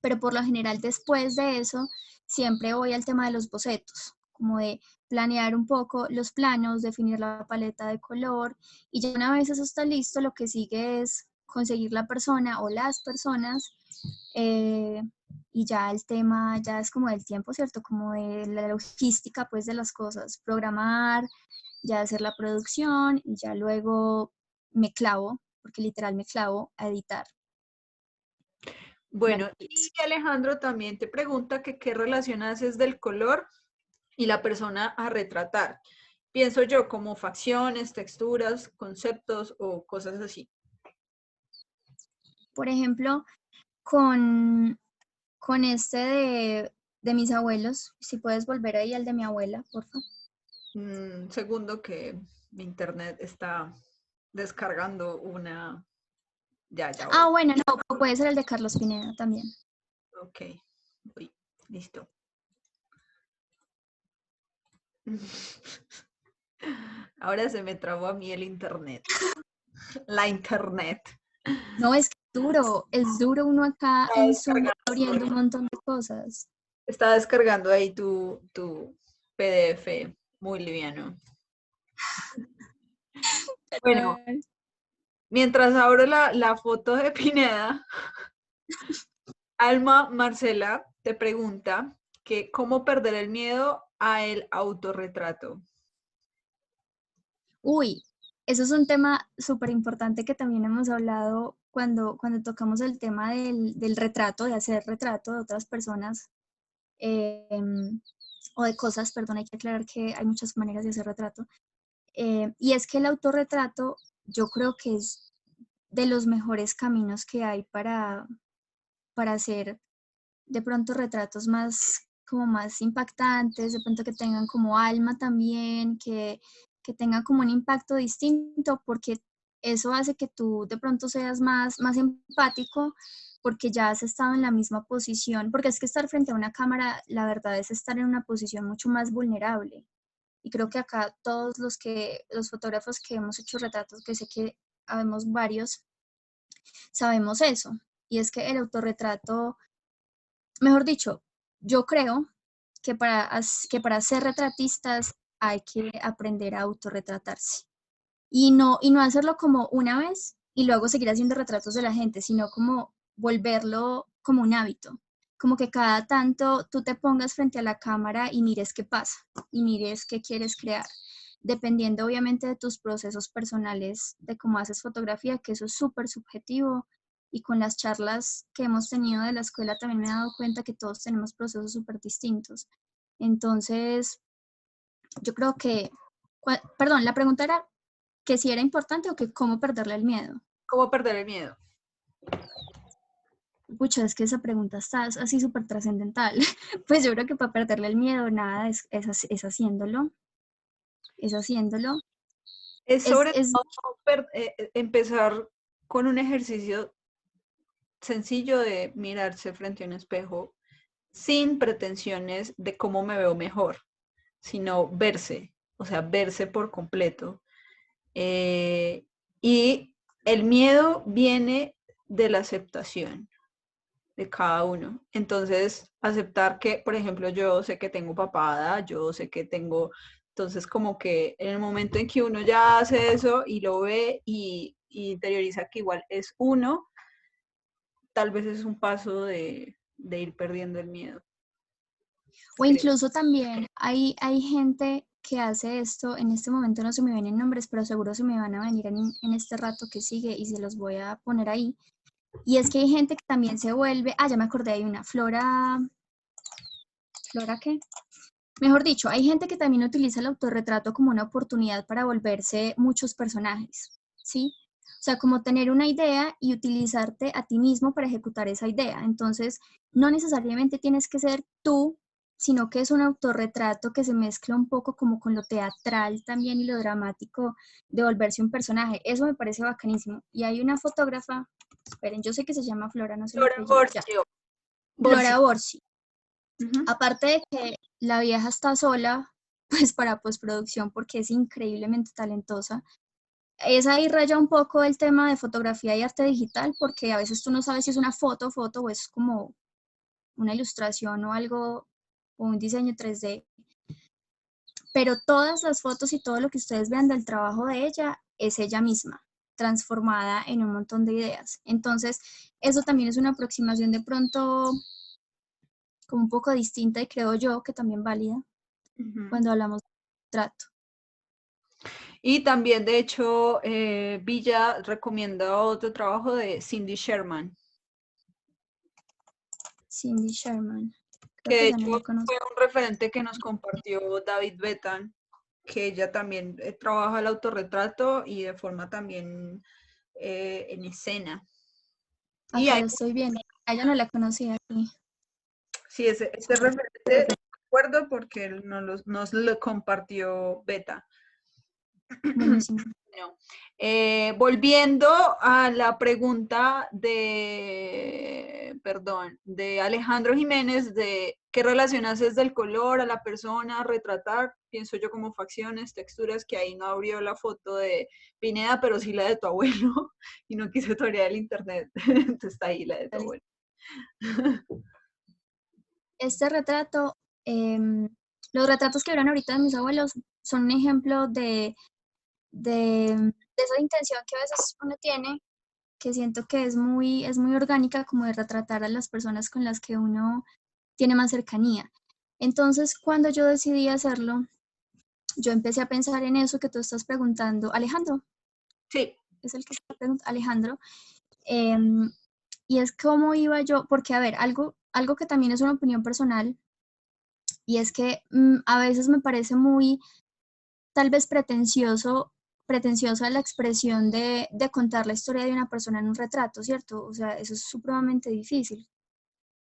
pero por lo general después de eso siempre voy al tema de los bocetos, como de planear un poco los planos, definir la paleta de color y ya una vez eso está listo, lo que sigue es conseguir la persona o las personas eh, y ya el tema ya es como del tiempo, ¿cierto? Como de la logística pues de las cosas, programar, ya hacer la producción y ya luego me clavo, porque literal me clavo a editar. bueno, y Alejandro también te pregunta que qué relación haces del color y la persona a retratar. Pienso yo como facciones, texturas, conceptos o cosas así. Por ejemplo, con este de mis abuelos, si puedes volver ahí al de mi abuela, por favor. Segundo que mi internet está descargando una... Ya, ya Ah, voy. bueno, no, puede ser el de Carlos Pineda también. Ok, voy. Listo. Ahora se me trabó a mí el internet. La internet. No, es duro uno acá Está en Zoom descargando, abriendo un montón de cosas. está descargando ahí tu PDF muy liviano. Bueno, mientras abro la foto de Pineda, Alma Marcela te pregunta que cómo perder el miedo a el autorretrato. Uy, eso es un tema súper importante que también hemos hablado cuando tocamos el tema del retrato, de hacer retrato de otras personas o de cosas, perdón, hay que aclarar que hay muchas maneras de hacer retrato. Y es que el autorretrato yo creo que es de los mejores caminos que hay para hacer de pronto retratos más como más impactantes, de pronto que tengan como alma también, que que tenga como un impacto distinto, porque eso hace que tú de pronto seas más empático, porque ya has estado en la misma posición, porque es que estar frente a una cámara, la verdad es estar en una posición mucho más vulnerable. Y creo que acá todos los fotógrafos que hemos hecho retratos, que sé que habemos varios, sabemos eso. Y es que el autorretrato, mejor dicho, yo creo que para ser retratistas hay que aprender a autorretratarse. Y no hacerlo como una vez y luego seguir haciendo retratos de la gente, sino como volverlo como un hábito. Como que cada tanto tú te pongas frente a la cámara y mires qué pasa y mires qué quieres crear. Dependiendo obviamente de tus procesos personales, de cómo haces fotografía, que eso es súper subjetivo. Y con las charlas que hemos tenido de la escuela también me he dado cuenta que todos tenemos procesos súper distintos. Entonces, yo creo que, perdón, la pregunta era que si era importante o que cómo perderle el miedo. ¿Cómo perder el miedo? Pucha, es que esa pregunta está así súper trascendental. Pues yo creo que para perderle el miedo, nada, es haciéndolo. Es haciéndolo. Es sobre Es todo empezar con un ejercicio sencillo de mirarse frente a un espejo sin pretensiones de cómo me veo mejor, sino verse, o sea, verse por completo. Y el miedo viene de la aceptación de cada uno. Entonces, aceptar que, por ejemplo, yo sé que tengo papada, yo sé que tengo, entonces como que en el momento en que uno ya hace eso y lo ve y interioriza que igual es uno, tal vez es un paso de ir perdiendo el miedo. O incluso también hay gente que hace esto, en este momento no se me vienen nombres, pero seguro se me van a venir en este rato que sigue y se los voy a poner ahí. Y es que hay gente que también se vuelve, ya me acordé, hay una ¿Flora qué? Mejor dicho, hay gente que también utiliza el autorretrato como una oportunidad para volverse muchos personajes, ¿sí? O sea, como tener una idea y utilizarte a ti mismo para ejecutar esa idea. Entonces, no necesariamente tienes que ser tú, sino que es un autorretrato que se mezcla un poco como con lo teatral también y lo dramático de volverse un personaje. Eso me parece bacanísimo. Y hay una fotógrafa, esperen, yo sé que se llama Flora, no sé el Flora apellido, ya. Flora Borsi. Aparte de que la vieja está sola, pues para postproducción, porque es increíblemente talentosa. Es ahí raya un poco el tema de fotografía y arte digital, porque a veces tú no sabes si es una foto o es como una ilustración o algo, o un diseño 3D. Pero todas las fotos y todo lo que ustedes vean del trabajo de ella es ella misma, transformada en un montón de ideas. Entonces, eso también es una aproximación de pronto como un poco distinta y creo yo que también válida cuando hablamos de trato. Y también, de hecho, Villa recomienda otro trabajo de Cindy Sherman. Cindy Sherman. Que de ya no hecho la conozco. fue un referente que nos compartió David Betan, que ella también trabaja el autorretrato y de forma también en escena. Y Acá hay, la estoy viendo. A ella no la conocía. Sí. sí, este referente, recuerdo porque nos lo compartió Beta. Buenísimo. No. Volviendo a la pregunta de Alejandro Jiménez, de qué relación haces del color a la persona, retratar, pienso yo como facciones, texturas, que ahí no abrió la foto de Pineda, pero sí la de tu abuelo, y no quise torear el internet, entonces está ahí la de tu abuelo. Este retrato, los retratos que vieron ahorita de mis abuelos son un ejemplo de esa intención que a veces uno tiene, que siento que es muy orgánica, como de retratar a las personas con las que uno tiene más cercanía. Entonces, cuando yo decidí hacerlo, yo empecé a pensar en eso que tú estás preguntando. Alejandro. Sí. Es el que está preguntando, Alejandro. Y es cómo iba yo, porque a ver, algo que también es una opinión personal, y es que a veces me parece muy, tal vez pretenciosa la expresión de contar la historia de una persona en un retrato, ¿cierto? O sea, eso es supremamente difícil.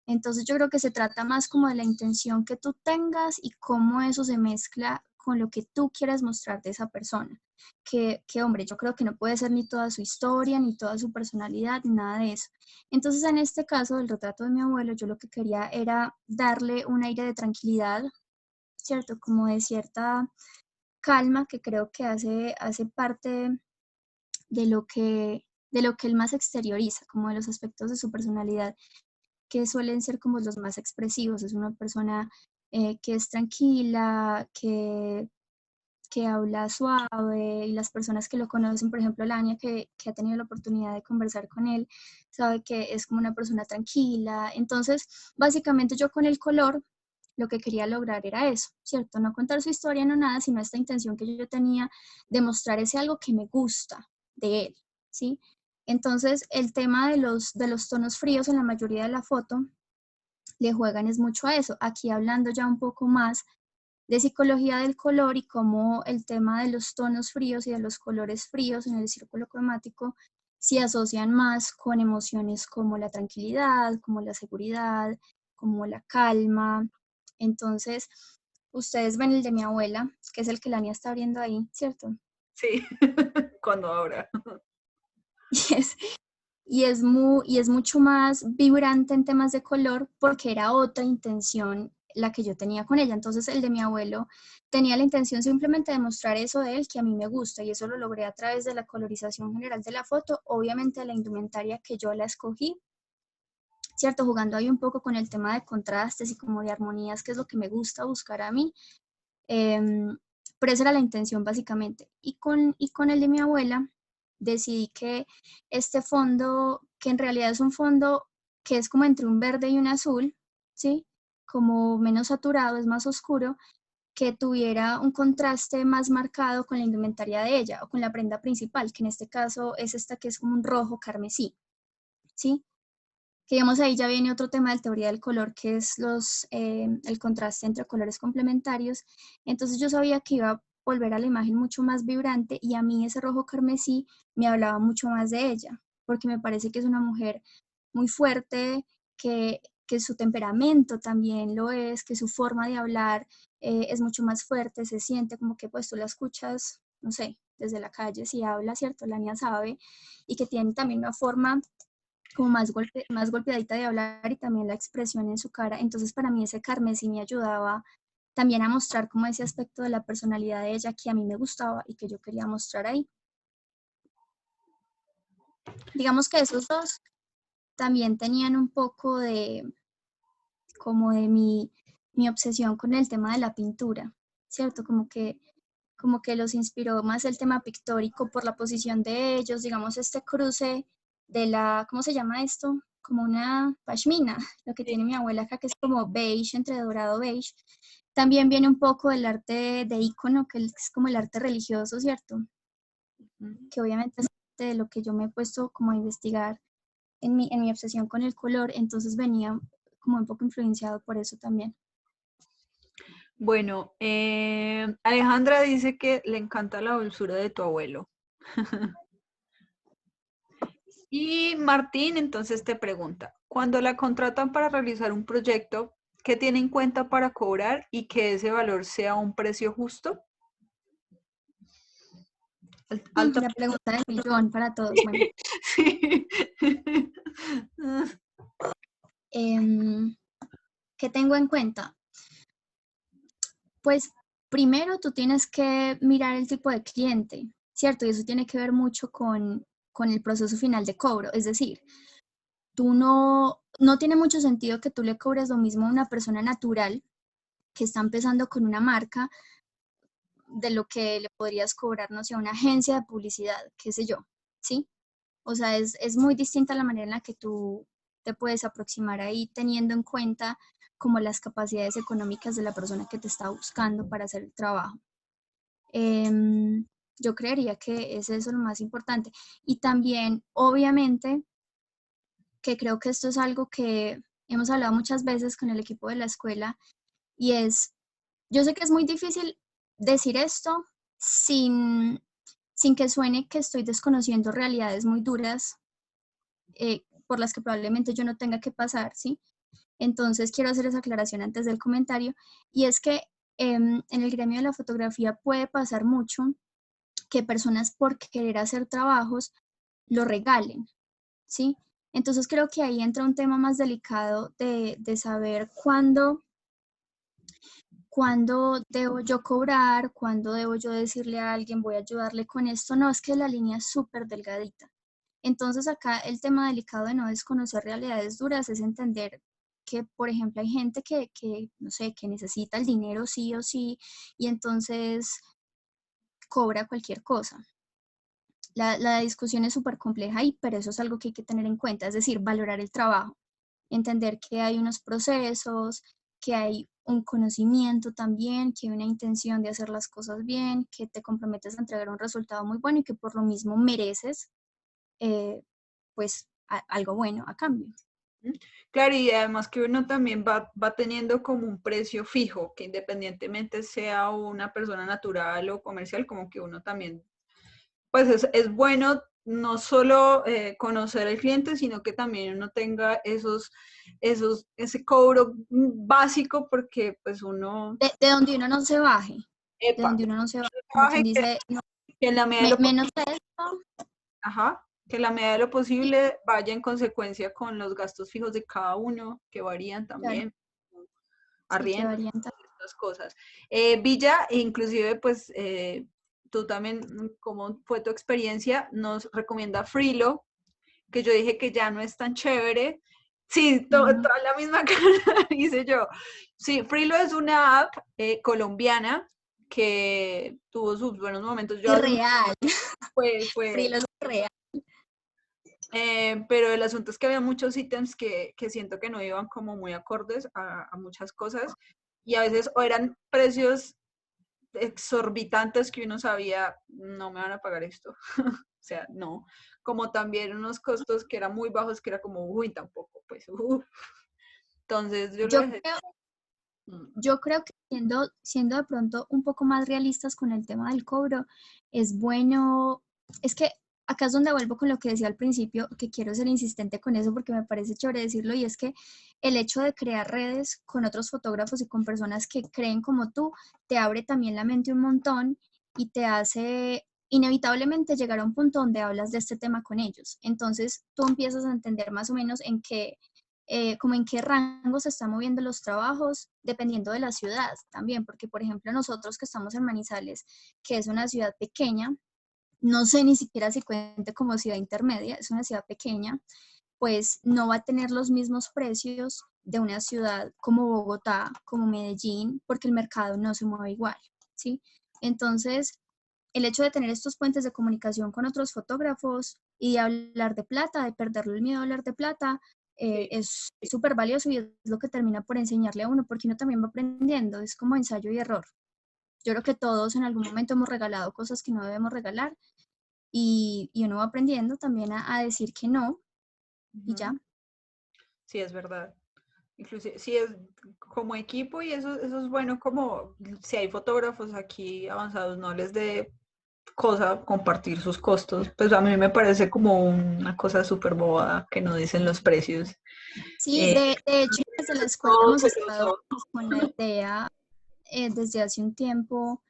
Entonces yo creo que se trata más como de la intención que tú tengas y cómo eso se mezcla con lo que tú quieras mostrar de esa persona. Que hombre, yo creo que no puede ser ni toda su historia, ni toda su personalidad, ni nada de eso. Entonces, en este caso del retrato de mi abuelo, yo lo que quería era darle un aire de tranquilidad, ¿cierto? Como de cierta calma que creo que hace parte de lo que él más exterioriza, como de los aspectos de su personalidad que suelen ser como los más expresivos. Es una persona que es tranquila, que habla suave, y las personas que lo conocen, por ejemplo, Lania, que ha tenido la oportunidad de conversar con él, sabe que es como una persona tranquila. Entonces, básicamente yo con el color lo que quería lograr era eso, ¿cierto? No contar su historia, no nada, sino esta intención que yo tenía de mostrar ese algo que me gusta de él, ¿sí? Entonces, el tema de los tonos fríos en la mayoría de la foto le juegan es mucho a eso. Aquí hablando ya un poco más de psicología del color y cómo el tema de los tonos fríos y de los colores fríos en el círculo cromático se asocian más con emociones como la tranquilidad, como la seguridad, como la calma. Entonces, ustedes ven el de mi abuela, que es el que Lania está abriendo ahí, ¿cierto? Sí, cuando ahora. Y es mucho más vibrante en temas de color porque era otra intención la que yo tenía con ella. Entonces el de mi abuelo tenía la intención simplemente de mostrar eso de él que a mí me gusta, y eso lo logré a través de la colorización general de la foto, obviamente la indumentaria que yo la escogí, ¿cierto? Jugando ahí un poco con el tema de contrastes y como de armonías, que es lo que me gusta buscar a mí. Pero esa era la intención básicamente. Y con el de mi abuela decidí que este fondo, que en realidad es un fondo que es como entre un verde y un azul, ¿sí? Como menos saturado, es más oscuro, que tuviera un contraste más marcado con la indumentaria de ella o con la prenda principal, que en este caso es esta que es como un rojo carmesí, ¿sí? Que digamos ahí ya viene otro tema de teoría del color, que es el contraste entre colores complementarios. Entonces yo sabía que iba a volver a la imagen mucho más vibrante, y a mí ese rojo carmesí me hablaba mucho más de ella, porque me parece que es una mujer muy fuerte, que su temperamento también lo es, que su forma de hablar es mucho más fuerte, se siente como que pues tú la escuchas, no sé, desde la calle si habla, ¿cierto? La niña sabe, y que tiene también una forma como más golpeadita de hablar, y también la expresión en su cara. Entonces para mí ese carmesí me ayudaba también a mostrar como ese aspecto de la personalidad de ella que a mí me gustaba y que yo quería mostrar ahí. Digamos que esos dos también tenían un poco de como de mi obsesión con el tema de la pintura, ¿cierto? Como que los inspiró más el tema pictórico por la posición de ellos, digamos este cruce de la, ¿cómo se llama esto? Como una pashmina, lo que tiene mi abuela acá, que es como beige, entre dorado beige. También viene un poco del arte de ícono, que es como el arte religioso, ¿cierto? Que obviamente es parte de lo que yo me he puesto como a investigar en mi obsesión con el color, entonces venía como un poco influenciado por eso también. Bueno, Alejandra dice que le encanta la dulzura de tu abuelo. Y Martín entonces te pregunta, cuando la contratan para realizar un proyecto, ¿qué tiene en cuenta para cobrar y que ese valor sea un precio justo? Alto. La pregunta del millón para todos. Bueno, Sí. ¿qué tengo en cuenta? Pues primero tú tienes que mirar el tipo de cliente, ¿cierto? Y eso tiene que ver mucho con el proceso final de cobro. Es decir, tú no tiene mucho sentido que tú le cobres lo mismo a una persona natural que está empezando con una marca de lo que le podrías cobrar, no sé, a una agencia de publicidad, qué sé yo, ¿sí? O sea, es muy distinta la manera en la que tú te puedes aproximar ahí, teniendo en cuenta como las capacidades económicas de la persona que te está buscando para hacer el trabajo. Yo creería que es eso lo más importante. Y también, obviamente, que creo que esto es algo que hemos hablado muchas veces con el equipo de la escuela, y es, yo sé que es muy difícil decir esto sin que suene que estoy desconociendo realidades muy duras por las que probablemente yo no tenga que pasar, ¿sí? Entonces quiero hacer esa aclaración antes del comentario, y es que en el gremio de la fotografía puede pasar mucho que personas por querer hacer trabajos lo regalen, ¿sí? Entonces creo que ahí entra un tema más delicado de saber cuándo debo yo cobrar, cuándo debo yo decirle a alguien voy a ayudarle con esto. No, es que la línea es súper delgadita. Entonces acá el tema delicado de no desconocer realidades duras es entender que, por ejemplo, hay gente que no sé, que necesita el dinero sí o sí y entonces cobra cualquier cosa. La discusión es súper compleja y pero eso es algo que hay que tener en cuenta, es decir, valorar el trabajo, entender que hay unos procesos, que hay un conocimiento también, que hay una intención de hacer las cosas bien, que te comprometes a entregar un resultado muy bueno y que por lo mismo mereces pues algo bueno a cambio. Claro, y además que uno también va teniendo como un precio fijo, que independientemente sea una persona natural o comercial, como que uno también, pues es bueno no solo conocer al cliente, sino que también uno tenga ese cobro básico, porque pues uno... De donde uno no se baje, de Epa, donde uno no se baje, como trabaje quien dice, no, que en la medida de lo menos de esto, Ajá, que en la medida de lo sí, posible vaya en consecuencia con los gastos fijos de cada uno, que varían claro, también, sí que arriendo, varían. estas cosas. Villa, inclusive, pues tú también, ¿cómo fue tu experiencia? Nos recomienda Freelo, que yo dije que ya no es tan chévere. Sí, toda la misma cara hice yo. Sí, Freelo es una app colombiana que tuvo sus buenos momentos. Yo Irreal, fue Freelo es real. pero el asunto es que había muchos ítems que siento que no iban como muy acordes a muchas cosas y a veces o eran precios exorbitantes que uno sabía, no me van a pagar esto, o sea, no, como también unos costos que eran muy bajos que era como, uy, tampoco, pues, entonces yo lo Yo dejé. creo, yo creo que siendo de pronto un poco más realistas con el tema del cobro, es bueno, es que acá es donde vuelvo con lo que decía al principio, que quiero ser insistente con eso porque me parece chévere decirlo, y es que el hecho de crear redes con otros fotógrafos y con personas que creen como tú, te abre también la mente un montón y te hace inevitablemente llegar a un punto donde hablas de este tema con ellos. Entonces tú empiezas a entender más o menos en qué como en qué rango se están moviendo los trabajos, dependiendo de la ciudad también, porque por ejemplo nosotros que estamos en Manizales, que es una ciudad pequeña, no sé ni siquiera si cuente como ciudad intermedia, es una ciudad pequeña, pues no va a tener los mismos precios de una ciudad como Bogotá, como Medellín, porque el mercado no se mueve igual, ¿sí? Entonces, el hecho de tener estos puentes de comunicación con otros fotógrafos y de hablar de plata, de perderle el miedo a hablar de plata, es súper valioso y es lo que termina por enseñarle a uno, porque uno también va aprendiendo, es como ensayo y error. Yo creo que todos en algún momento hemos regalado cosas que no debemos regalar y uno va aprendiendo también a decir que no y ya. Sí, es verdad. Inclusive, sí es como equipo y eso es bueno como si hay fotógrafos aquí avanzados, no les dé cosa compartir sus costos, pues a mí me parece como una cosa súper bobada que no dicen los precios. Sí, Eh, de hecho desde la escuela todo hemos estado celoso. con la idea desde hace un tiempo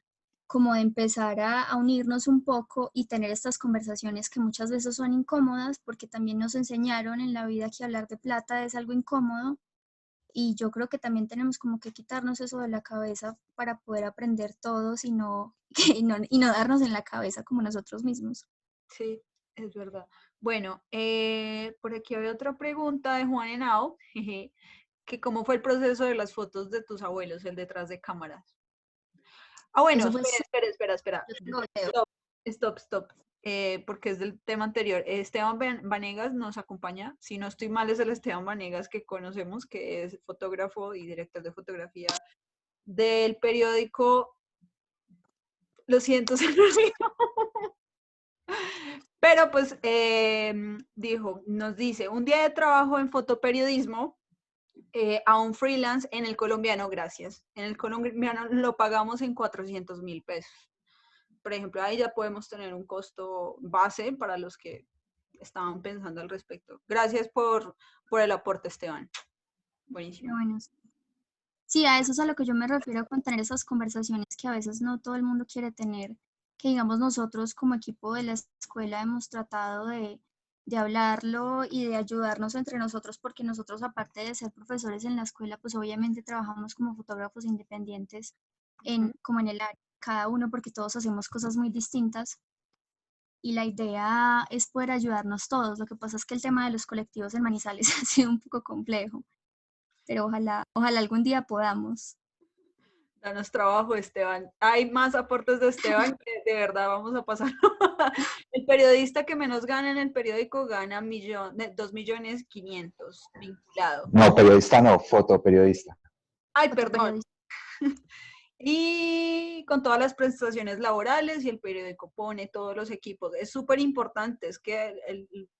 como de empezar a unirnos un poco y tener estas conversaciones que muchas veces son incómodas porque también nos enseñaron en la vida que hablar de plata es algo incómodo y yo creo que también tenemos como que quitarnos eso de la cabeza para poder aprender todos y no, y no darnos en la cabeza como nosotros mismos. Sí, es verdad. Bueno, por aquí había otra pregunta de Juan Henao, que cómo fue el proceso de las fotos de tus abuelos, el detrás de cámaras. Ah, bueno, Eso fue, espera. yo tengo video. Stop. Porque es del tema anterior. Esteban Vanegas nos acompaña. Si no estoy mal, es el Esteban Vanegas que conocemos, que es fotógrafo y director de fotografía del periódico. Lo siento, se me olvidó. Pero pues nos dice, un día de trabajo en fotoperiodismo a un freelance en el colombiano, gracias. En el colombiano lo pagamos en 400.000 pesos. Por ejemplo, ahí ya podemos tener un costo base para los que estaban pensando al respecto. Gracias por el aporte, Esteban. Buenísimo. Bueno, Sí, a eso es a lo que yo me refiero con tener esas conversaciones que a veces no todo el mundo quiere tener, que digamos nosotros como equipo de la escuela hemos tratado de hablarlo y de ayudarnos entre nosotros, porque nosotros aparte de ser profesores en la escuela, pues obviamente trabajamos como fotógrafos independientes Ujú. como en el área, cada uno porque todos hacemos cosas muy distintas y la idea es poder ayudarnos todos. Lo que pasa es que el tema de los colectivos en Manizales ha sido un poco complejo, pero ojalá algún día podamos. Danos trabajo, Esteban. Hay más aportes de Esteban que de verdad vamos a pasar. El periodista que menos gana en el periódico gana 2.500.000 vinculado. No, periodista no, fotoperiodista. Ay, perdón. Fotoperiodista. Y con todas las prestaciones laborales y el periódico pone todos los equipos. Es súper importante, es que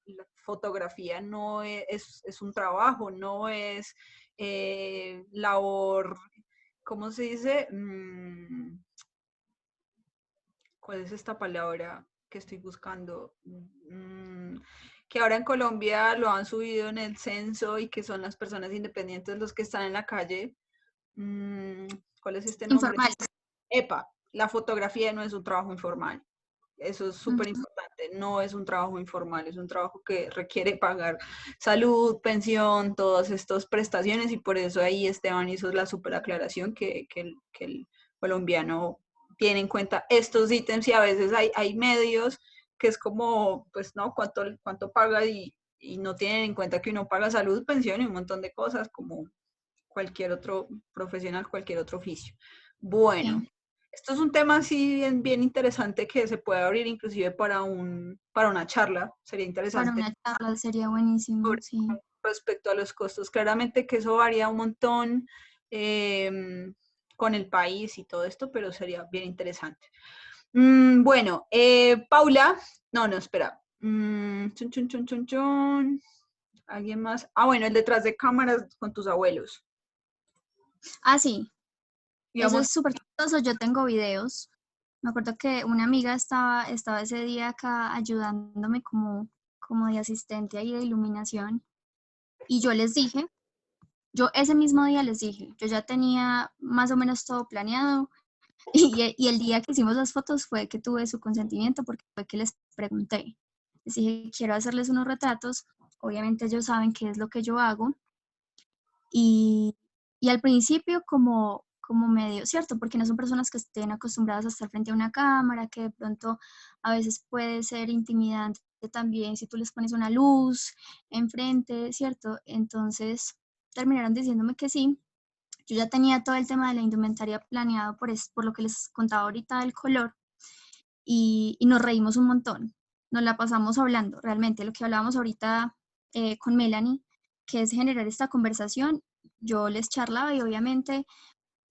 la fotografía no es un trabajo, no es labor, ¿cómo se dice? ¿Cuál es esta palabra que estoy buscando? Que ahora en Colombia lo han subido en el censo y que son las personas independientes los que están en la calle. ¿Cuál es este nombre? Informal. EPA, la fotografía no es un trabajo informal. Eso es súper importante. No es un trabajo informal, es un trabajo que requiere pagar salud, pensión, todas estas prestaciones y por eso ahí Esteban hizo la súper aclaración que el colombiano tiene en cuenta estos ítems y a veces hay medios que es como, pues no, cuánto paga y no tienen en cuenta que uno paga salud, pensión y un montón de cosas como cualquier otro profesional, cualquier otro oficio. Bueno, Sí, esto es un tema así bien interesante que se puede abrir inclusive para una charla. Sería para interesante una charla sería buenísimo, sobre- sí. respecto a los costos. Claramente que eso varía un montón con el país y todo esto, pero sería bien interesante. Bueno, Paula, no, espera. Chun, chun, chun, chun, chun. ¿Alguien más? Ah, bueno, el detrás de cámaras con tus abuelos. Ah, sí, eso Digamos, es súper chistoso. Yo tengo videos. Me acuerdo que una amiga estaba ese día acá ayudándome como de asistente ahí de iluminación. Y yo les dije, yo ese mismo día les dije, yo ya tenía más o menos todo planeado. Y el día que hicimos las fotos fue que tuve su consentimiento porque fue que les pregunté. Les dije, quiero hacerles unos retratos. Obviamente ellos saben qué es lo que yo hago. Y, y al principio como medio, ¿cierto? Porque no son personas que estén acostumbradas a estar frente a una cámara, que de pronto a veces puede ser intimidante también si tú les pones una luz enfrente, ¿cierto? Entonces terminaron diciéndome que sí. Yo ya tenía todo el tema de la indumentaria planeado por lo que les contaba ahorita del color y nos reímos un montón. Nos la pasamos hablando, realmente lo que hablábamos ahorita con Melanie, que es generar esta conversación. Yo les charlaba y obviamente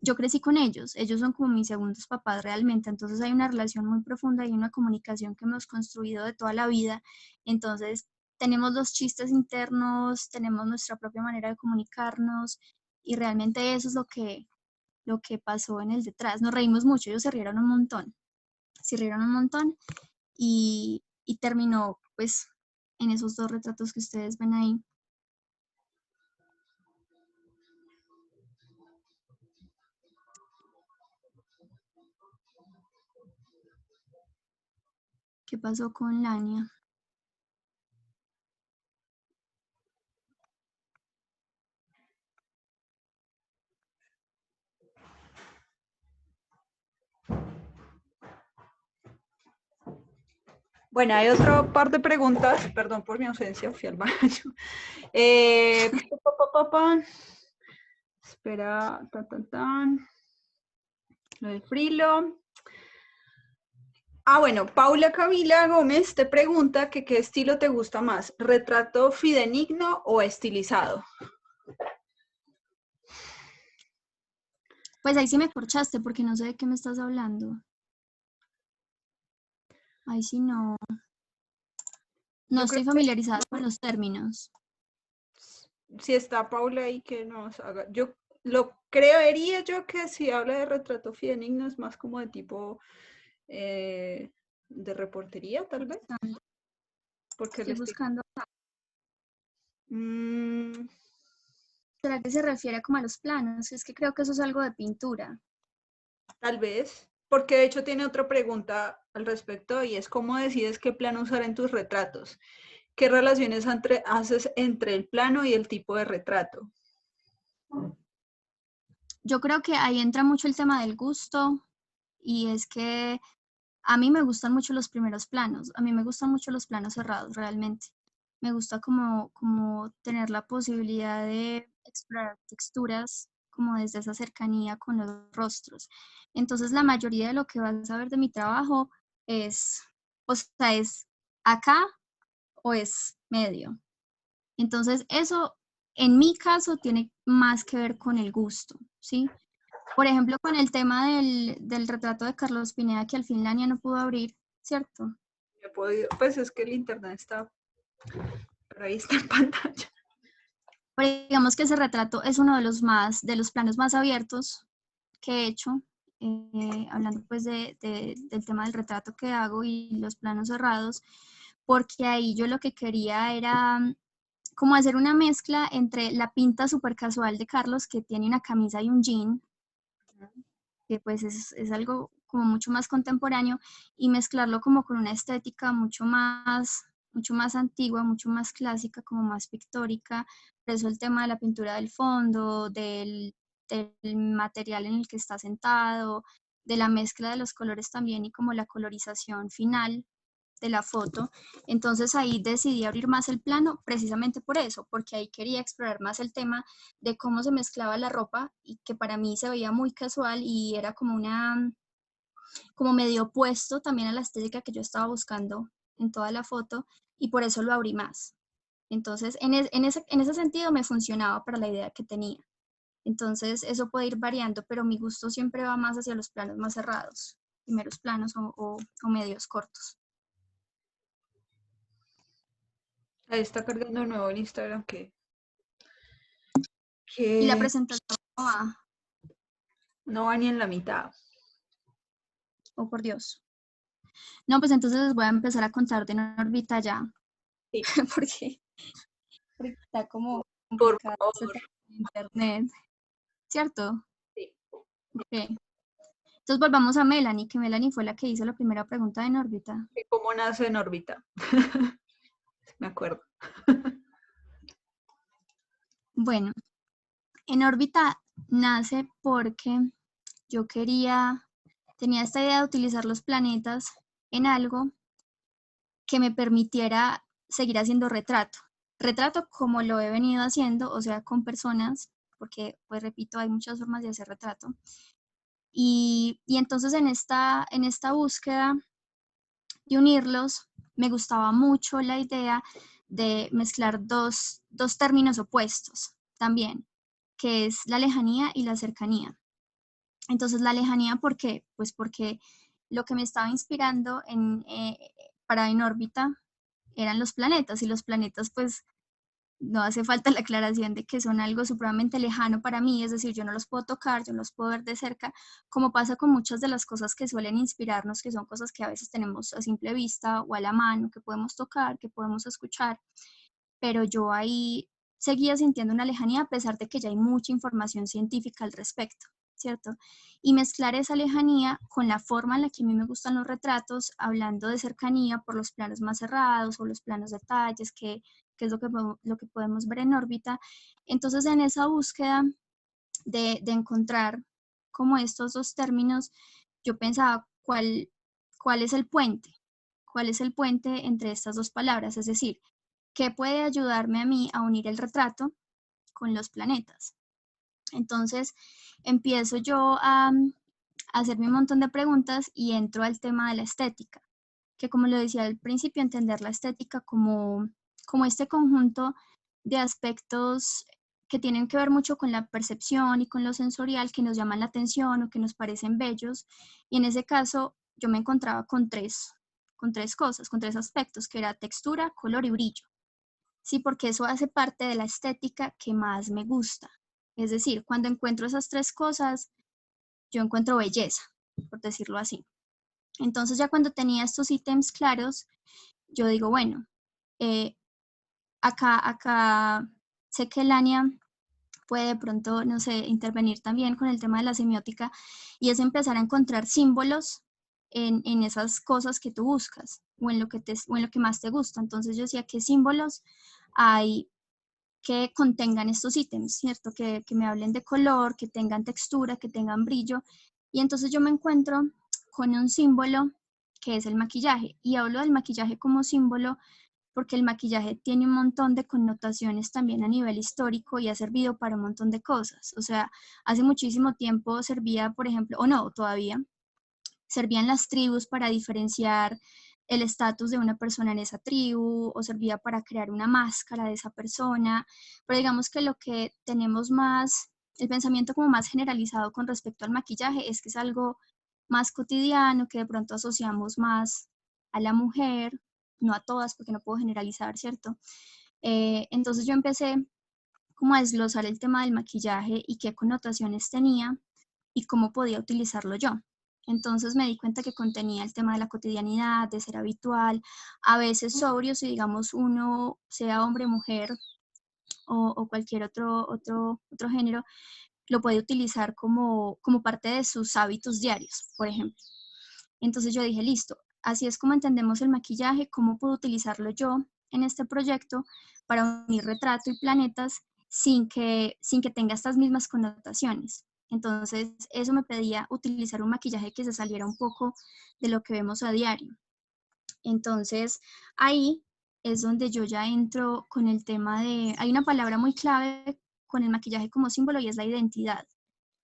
yo crecí con ellos son como mis segundos papás realmente, entonces hay una relación muy profunda y una comunicación que hemos construido de toda la vida, entonces tenemos los chistes internos, tenemos nuestra propia manera de comunicarnos y realmente eso es lo que pasó en el detrás. Nos reímos mucho, ellos se rieron un montón y terminó pues en esos dos retratos que ustedes ven ahí. ¿Qué pasó con Lania? bueno, hay otra par de preguntas. Perdón por mi ausencia, fui al baño. Pa, pa, pa, pa. Espera, tan, tan, tan. Lo del frilo. Ah, bueno, Paula Camila Gómez te pregunta que qué estilo te gusta más, ¿retrato fidedigno o estilizado? Pues ahí sí me corchaste porque no sé de qué me estás hablando. Ahí sí no Yo creo estoy familiarizada con los términos. que si está Paula ahí que nos haga, yo lo creería yo que si habla de retrato fidedigno es más como de tipo de reportería, tal vez, porque el Estoy estilo... buscando. ¿Será que se refiere como a los planos? Es que creo que eso es algo de pintura. Tal vez, porque de hecho tiene otra pregunta al respecto y es cómo decides qué plano usar en tus retratos. ¿Qué relaciones haces entre el plano y el tipo de retrato? Yo creo que ahí entra mucho el tema del gusto y es que a mí me gustan mucho los primeros planos, a mí me gustan mucho los planos cerrados realmente. Me gusta como tener la posibilidad de explorar texturas como desde esa cercanía con los rostros. Entonces la mayoría de lo que vas a ver de mi trabajo es, o sea, es acá o es medio. Entonces eso en mi caso tiene más que ver con el gusto, ¿sí? Por ejemplo, con el tema del retrato de Carlos Pineda, que al fin Lania no pudo abrir, ¿cierto? He podido, pues es que el internet está, pero ahí está en pantalla. Pero digamos que ese retrato es uno de los planos más abiertos que he hecho, hablando pues del tema del retrato que hago y los planos cerrados, porque ahí yo lo que quería era como hacer una mezcla entre la pinta súper casual de Carlos, que tiene una camisa y un jean, que pues es algo como mucho más contemporáneo, y mezclarlo como con una estética mucho más antigua, mucho más clásica, como más pictórica. Por eso el tema de la pintura del fondo, del material en el que está sentado, de la mezcla de los colores también y como la colorización final de la foto. Entonces ahí decidí abrir más el plano precisamente por eso, porque ahí quería explorar más el tema de cómo se mezclaba la ropa y que para mí se veía muy casual y era como medio opuesto también a la estética que yo estaba buscando en toda la foto y por eso lo abrí más. Entonces en ese sentido me funcionaba para la idea que tenía. Entonces eso puede ir variando, pero mi gusto siempre va más hacia los planos más cerrados, primeros planos o medios cortos. Ahí está cargando de nuevo el Instagram Y la que presentación no va, no va ni en la mitad. oh por Dios. No, pues entonces les voy a empezar a contar de Norbita ya, Sí, porque está como por complicado este favor. tema de internet, ¿cierto? Sí. Ok. Entonces volvamos a Melanie, que Melanie fue la que hizo la primera pregunta de Norbita. ¿Cómo nace en órbita? Me acuerdo. Bueno, en órbita nace porque yo tenía esta idea de utilizar los planetas en algo que me permitiera seguir haciendo retrato. Retrato como lo he venido haciendo, o sea, con personas, porque, pues repito, hay muchas formas de hacer retrato. Y entonces en esta búsqueda de unirlos, me gustaba mucho la idea de mezclar dos términos opuestos también, que es la lejanía y la cercanía. Entonces, la lejanía, ¿por qué? Pues porque lo que me estaba inspirando para En órbita eran los planetas, y los planetas, pues, no hace falta la aclaración de que son algo supremamente lejano para mí, es decir, yo no los puedo tocar, yo no los puedo ver de cerca, como pasa con muchas de las cosas que suelen inspirarnos, que son cosas que a veces tenemos a simple vista o a la mano, que podemos tocar, que podemos escuchar, pero yo ahí seguía sintiendo una lejanía a pesar de que ya hay mucha información científica al respecto, ¿cierto? Y mezclar esa lejanía con la forma en la que a mí me gustan los retratos, hablando de cercanía por los planos más cerrados o los planos detalles, que es lo que podemos ver en órbita. Entonces, en esa búsqueda de encontrar como estos dos términos, yo pensaba, ¿cuál es el puente? ¿Cuál es el puente entre estas dos palabras? Es decir, ¿qué puede ayudarme a mí a unir el retrato con los planetas? Entonces, empiezo yo a hacerme un montón de preguntas y entro al tema de la estética, que como lo decía al principio, entender la estética como este conjunto de aspectos que tienen que ver mucho con la percepción y con lo sensorial que nos llaman la atención o que nos parecen bellos. Y en ese caso yo me encontraba con tres cosas, con tres aspectos, que era textura, color y brillo. Sí, porque eso hace parte de la estética que más me gusta. Es decir, cuando encuentro esas tres cosas, yo encuentro belleza, por decirlo así. Entonces ya cuando tenía estos ítems claros, yo digo, bueno, acá sé que Lania puede de pronto, no sé, intervenir también con el tema de la semiótica, y es empezar a encontrar símbolos en esas cosas que tú buscas o en lo que más te gusta. Entonces yo decía, ¿qué símbolos hay que contengan estos ítems, ¿cierto? Que me hablen de color, que tengan textura, que tengan brillo. Y entonces yo me encuentro con un símbolo que es el maquillaje. Y hablo del maquillaje como símbolo porque el maquillaje tiene un montón de connotaciones también a nivel histórico y ha servido para un montón de cosas. O sea, hace muchísimo tiempo servía, por ejemplo, o no, todavía, servían las tribus para diferenciar el estatus de una persona en esa tribu, o servía para crear una máscara de esa persona, pero digamos que lo que tenemos más, el pensamiento como más generalizado con respecto al maquillaje es que es algo más cotidiano, que de pronto asociamos más a la mujer, no a todas, porque no puedo generalizar, ¿cierto? Entonces yo empecé como a desglosar el tema del maquillaje y qué connotaciones tenía y cómo podía utilizarlo yo. Entonces me di cuenta que contenía el tema de la cotidianidad, de ser habitual, a veces sobrio, si digamos uno sea hombre, mujer o cualquier otro género, lo puede utilizar como parte de sus hábitos diarios, por ejemplo. Entonces yo dije, listo, así es como entendemos el maquillaje, ¿cómo puedo utilizarlo yo en este proyecto para unir retrato y planetas sin que tenga estas mismas connotaciones? Entonces eso me pedía utilizar un maquillaje que se saliera un poco de lo que vemos a diario. Entonces ahí es donde yo ya entro con el tema de, hay una palabra muy clave con el maquillaje como símbolo y es la identidad.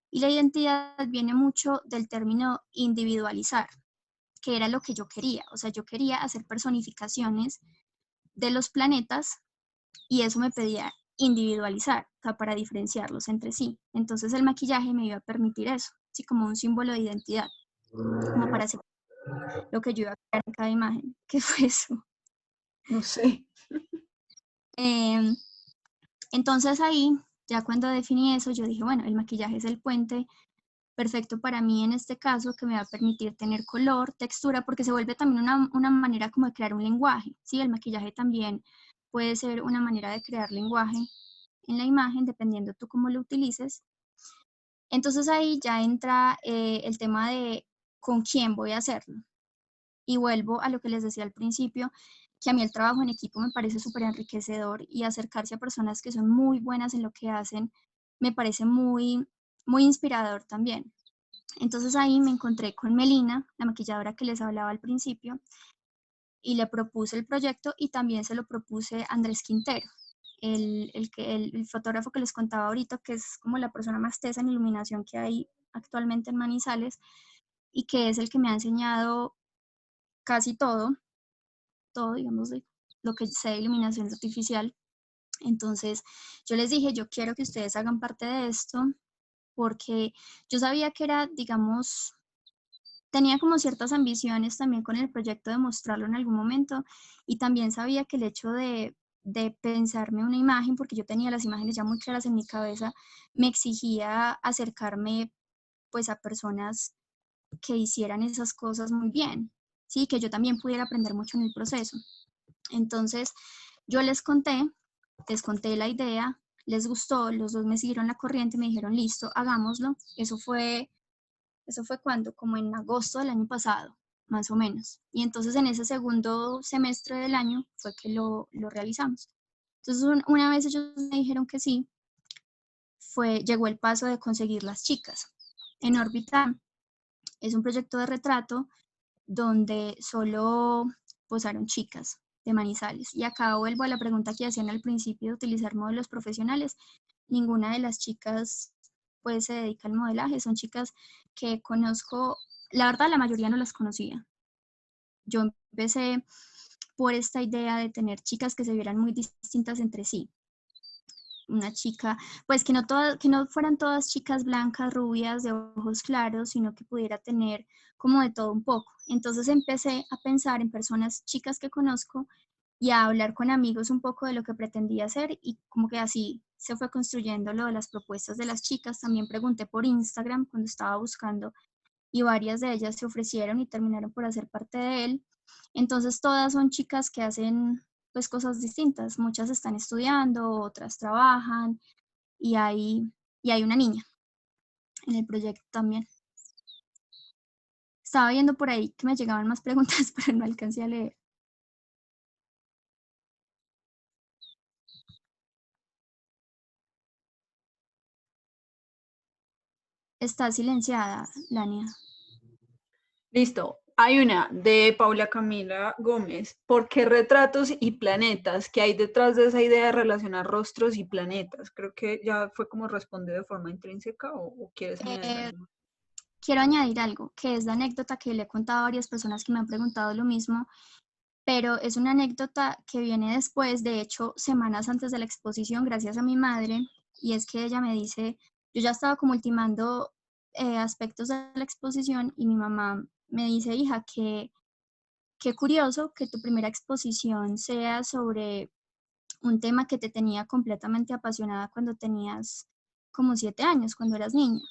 Y la identidad viene mucho del término individualizar, que era lo que yo quería. O sea, yo quería hacer personificaciones de los planetas y eso me pedía individualizar, o sea, para diferenciarlos entre sí. Entonces el maquillaje me iba a permitir eso, así como un símbolo de identidad, como para hacer lo que yo iba a crear en cada imagen. ¿Qué fue eso? No sé. Entonces ahí, ya cuando definí eso, yo dije, bueno, el maquillaje es el puente perfecto para mí en este caso, que me va a permitir tener color, textura, porque se vuelve también una manera como de crear un lenguaje, ¿sí? El maquillaje también puede ser una manera de crear lenguaje en la imagen, dependiendo tú cómo lo utilices. Entonces ahí ya entra el tema de con quién voy a hacerlo. Y vuelvo a lo que les decía al principio, que a mí el trabajo en equipo me parece súper enriquecedor y acercarse a personas que son muy buenas en lo que hacen me parece muy inspirador también. Entonces ahí me encontré con Melina, la maquilladora que les hablaba al principio, y le propuse el proyecto y también se lo propuse a Andrés Quintero, el fotógrafo que les contaba ahorita, que es como la persona más tesa en iluminación que hay actualmente en Manizales y que es el que me ha enseñado casi todo, digamos, de lo que sé de iluminación artificial. Entonces yo les dije, yo quiero que ustedes hagan parte de esto porque yo sabía que era, digamos, tenía como ciertas ambiciones también con el proyecto de mostrarlo en algún momento y también sabía que el hecho de pensarme una imagen, porque yo tenía las imágenes ya muy claras en mi cabeza, me exigía acercarme pues a personas que hicieran esas cosas muy bien, sí, que yo también pudiera aprender mucho en el proceso. Entonces yo les conté la idea, les gustó, los dos me siguieron la corriente, me dijeron, listo, hagámoslo. Eso fue cuando, como en agosto del año pasado, más o menos. Y entonces en ese segundo semestre del año fue que lo realizamos. Entonces una vez ellos me dijeron que sí, llegó el paso de conseguir las chicas. En órbita es un proyecto de retrato donde solo posaron chicas de Manizales. Y acá vuelvo a la pregunta que hacían al principio de utilizar modelos profesionales. Ninguna de las chicas pues se dedica al modelaje, son chicas que conozco, la verdad la mayoría no las conocía. Yo empecé por esta idea de tener chicas que se vieran muy distintas entre sí. Una chica, pues que no fueran todas chicas blancas, rubias, de ojos claros, sino que pudiera tener como de todo un poco. Entonces empecé a pensar en personas, chicas que conozco, y a hablar con amigos un poco de lo que pretendía hacer y como que así se fue construyendo lo de las propuestas de las chicas. También pregunté por Instagram cuando estaba buscando y varias de ellas se ofrecieron y terminaron por hacer parte de él. Entonces todas son chicas que hacen pues cosas distintas, muchas están estudiando, otras trabajan, y hay una niña en el proyecto también. Estaba viendo por ahí que me llegaban más preguntas, pero no alcancé a leer. Está silenciada, Lania. Listo. Hay una de Paula Camila Gómez. ¿Por qué retratos y planetas? ¿Qué hay detrás de esa idea de relacionar rostros y planetas? Creo que ya fue como responde de forma intrínseca o quieres añadir algo. Quiero añadir algo, que es la anécdota que le he contado a varias personas que me han preguntado lo mismo, pero es una anécdota que viene después, de hecho, semanas antes de la exposición, gracias a mi madre, y es que ella me dice, yo ya estaba como ultimando aspectos de la exposición y mi mamá me dice, hija, qué curioso que tu primera exposición sea sobre un tema que te tenía completamente apasionada cuando tenías como 7 años, cuando eras niña.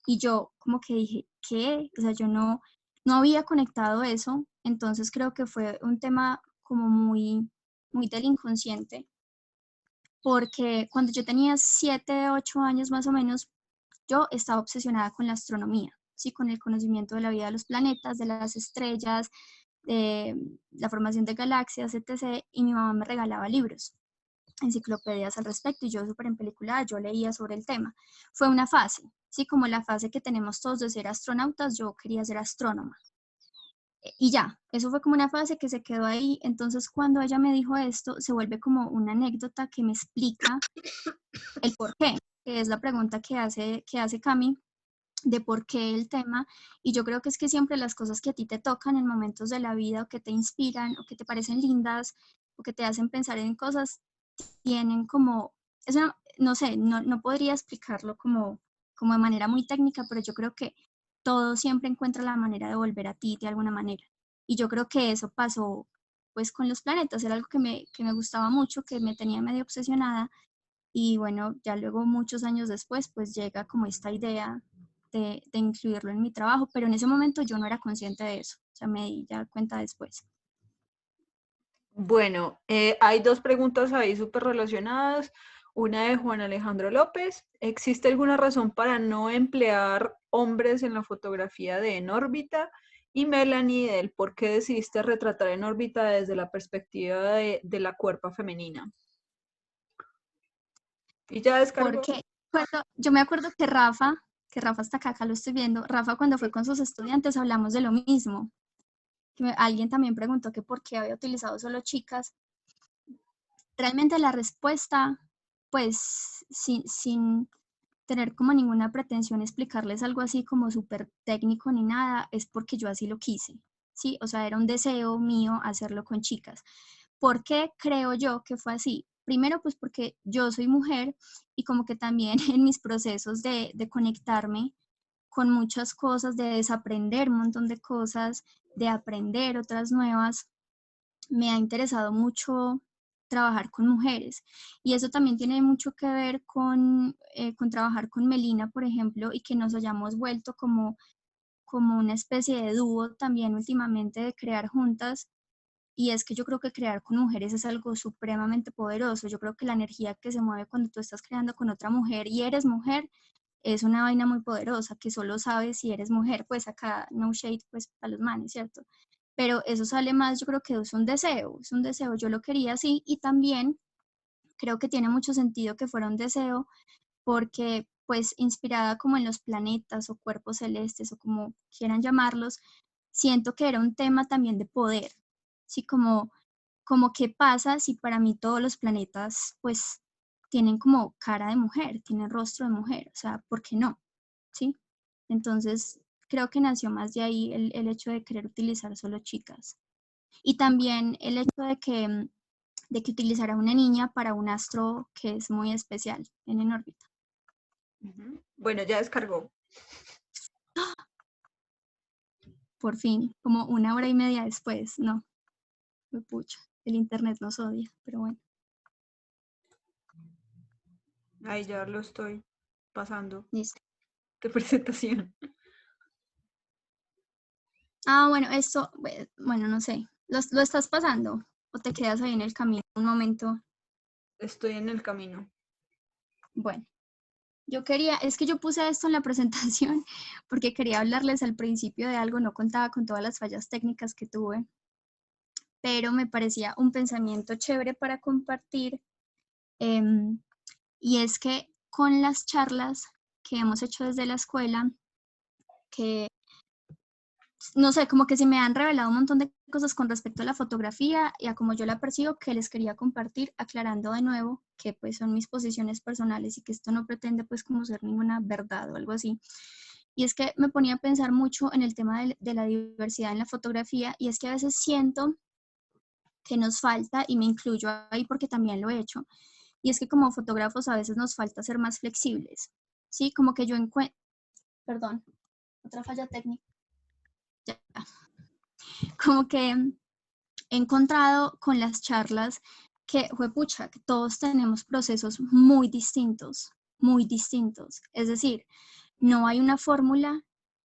Y yo como que dije, ¿qué? O sea, yo no había conectado eso, entonces creo que fue un tema como muy del inconsciente, porque cuando yo tenía 7, 8 años más o menos, yo estaba obsesionada con la astronomía, ¿sí? Con el conocimiento de la vida de los planetas, de las estrellas, de la formación de galaxias, etc. Y mi mamá me regalaba libros, enciclopedias al respecto, y yo súper empeliculada, yo leía sobre el tema. Fue una fase, ¿sí? Como la fase que tenemos todos de ser astronautas, yo quería ser astrónoma. Y ya, eso fue como una fase que se quedó ahí. Entonces, cuando ella me dijo esto, se vuelve como una anécdota que me explica el por qué, que es la pregunta que hace Cami, de por qué el tema. Y yo creo que es que siempre las cosas que a ti te tocan en momentos de la vida, o que te inspiran, o que te parecen lindas, o que te hacen pensar en cosas, tienen como, no sé, no podría explicarlo como de manera muy técnica, pero yo creo que todo siempre encuentra la manera de volver a ti de alguna manera. Y yo creo que eso pasó pues con los planetas, era algo que me gustaba mucho, que me tenía medio obsesionada, y bueno, ya luego muchos años después pues llega como esta idea de incluirlo en mi trabajo, pero en ese momento yo no era consciente de eso, o sea, me di ya cuenta después. Bueno, hay dos preguntas ahí súper relacionadas. Una de Juan Alejandro López. ¿Existe alguna razón para no emplear hombres en la fotografía de En órbita? Y Melanie del por qué decidiste retratar En órbita desde la perspectiva de la cuerpa femenina. Y ya descargó. Porque yo me acuerdo que Rafa está acá lo estoy viendo, Rafa cuando fue con sus estudiantes hablamos de lo mismo. Alguien también preguntó que por qué había utilizado solo chicas. Realmente la respuesta, pues sin tener como ninguna pretensión explicarles algo así como súper técnico ni nada, es porque yo así lo quise, ¿sí? O sea, era un deseo mío hacerlo con chicas. ¿Por qué creo yo que fue así? Primero, pues porque yo soy mujer y como que también en mis procesos de conectarme con muchas cosas, de desaprender un montón de cosas, de aprender otras nuevas, me ha interesado mucho trabajar con mujeres. Y eso también tiene mucho que ver con trabajar con Melina, por ejemplo, y que nos hayamos vuelto como una especie de dúo también últimamente de crear juntas. Y es que yo creo que crear con mujeres es algo supremamente poderoso. Yo creo que la energía que se mueve cuando tú estás creando con otra mujer y eres mujer es una vaina muy poderosa que solo sabes si eres mujer. Pues acá no shade pues para los manes, ¿cierto? Pero eso sale más, yo creo que es un deseo, yo lo quería así, y también creo que tiene mucho sentido que fuera un deseo porque pues inspirada como en los planetas o cuerpos celestes o como quieran llamarlos, siento que era un tema también de poder, ¿sí? Como qué pasa si para mí todos los planetas pues tienen como cara de mujer, tienen rostro de mujer, o sea, ¿por qué no? ¿Sí? Entonces, creo que nació más de ahí el hecho de querer utilizar solo chicas. Y también el hecho de que utilizara una niña para un astro que es muy especial en órbita. Bueno, ya descargó. Por fin, como 1 hora y media después, no, me pucha, el internet nos odia, pero bueno. Ahí ya lo estoy pasando Listo. de presentación. Ah, bueno, esto, bueno, no sé, ¿lo estás pasando o te quedas ahí en el camino un momento? Estoy en el camino. Bueno, Yo quería, es que yo puse esto en la presentación porque quería hablarles al principio de algo, no contaba con todas las fallas técnicas que tuve, pero me parecía un pensamiento chévere para compartir. Y es que con las charlas que hemos hecho desde la escuela, que no sé, como que se me han revelado un montón de cosas con respecto a la fotografía y a cómo yo la percibo, que les quería compartir, aclarando de nuevo que pues son mis posiciones personales y que esto no pretende pues como ser ninguna verdad o algo así. Y es que me ponía a pensar mucho en el tema de la diversidad en la fotografía, y es que a veces siento que nos falta, y me incluyo ahí porque también lo he hecho, y es que como fotógrafos a veces nos falta ser más flexibles, ¿sí? Como que yo encuentro, perdón, otra falla técnica, ya. Como que he encontrado con las charlas que, juepucha, que todos tenemos procesos muy distintos, muy distintos. Es decir, no hay una fórmula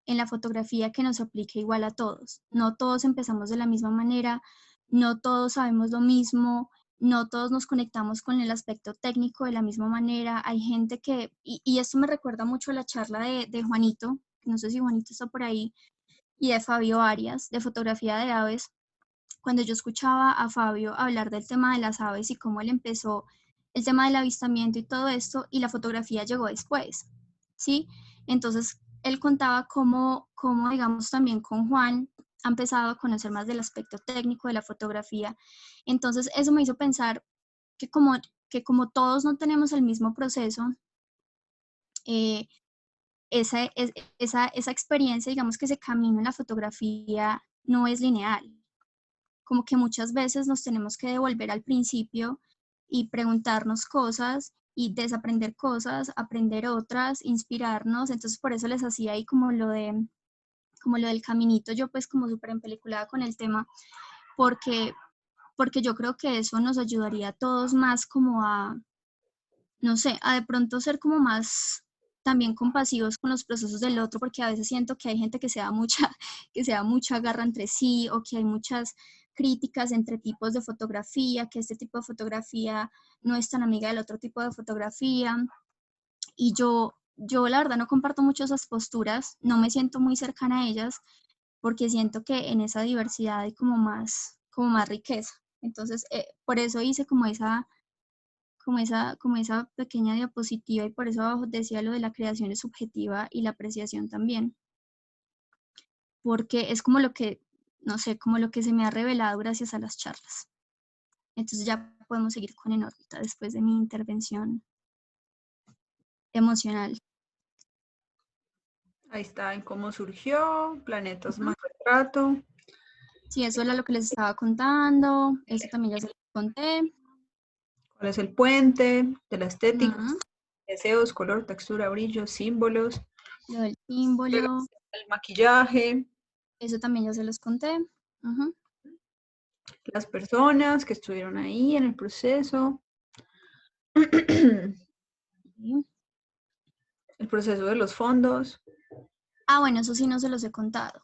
en la fotografía que nos aplique igual a todos. No todos empezamos de la misma manera, no todos sabemos lo mismo, no todos nos conectamos con el aspecto técnico de la misma manera. Hay gente que, y esto me recuerda mucho a la charla de Juanito, no sé si Juanito está por ahí, y de Fabio Arias, de fotografía de aves. Cuando yo escuchaba a Fabio hablar del tema de las aves y cómo él empezó el tema del avistamiento y todo esto, y la fotografía llegó después, ¿sí? Entonces, él contaba cómo, digamos, también con Juan ha empezado a conocer más del aspecto técnico de la fotografía. Entonces, eso me hizo pensar que como todos no tenemos el mismo proceso, eh, esa experiencia, digamos que ese camino en la fotografía no es lineal. Como que muchas veces nos tenemos que devolver al principio y preguntarnos cosas y desaprender cosas, aprender otras, inspirarnos. Entonces por eso les hacía ahí como lo del caminito, yo pues como súper empeliculada con el tema, porque, porque yo creo que eso nos ayudaría a todos más como a, no sé, a de pronto ser como más también compasivos con los procesos del otro, porque a veces siento que hay gente que se da mucha, que se da mucha garra entre sí, o que hay muchas críticas entre tipos de fotografía, que este tipo de fotografía no es tan amiga del otro tipo de fotografía. Y yo la verdad no comparto mucho esas posturas, no me siento muy cercana a ellas, porque siento que en esa diversidad hay como más riqueza. Entonces, por eso hice como esa pequeña diapositiva, y por eso abajo decía lo de la creación es subjetiva y la apreciación también, porque es como lo que, no sé, como lo que se me ha revelado gracias a las charlas. Entonces ya podemos seguir con En órbita después de mi intervención emocional. Ahí está, en cómo surgió, planetas más retrato. Sí, eso era lo que les estaba contando, eso también ya se los conté. ¿Cuál es el puente de la estética? Ujú. Deseos, color, textura, brillo, símbolos. Lo del símbolo, El maquillaje, eso también ya se los conté. Ujú. las personas que estuvieron ahí en el proceso. Sí. El proceso de los fondos. Ah, bueno, eso sí no se los he contado.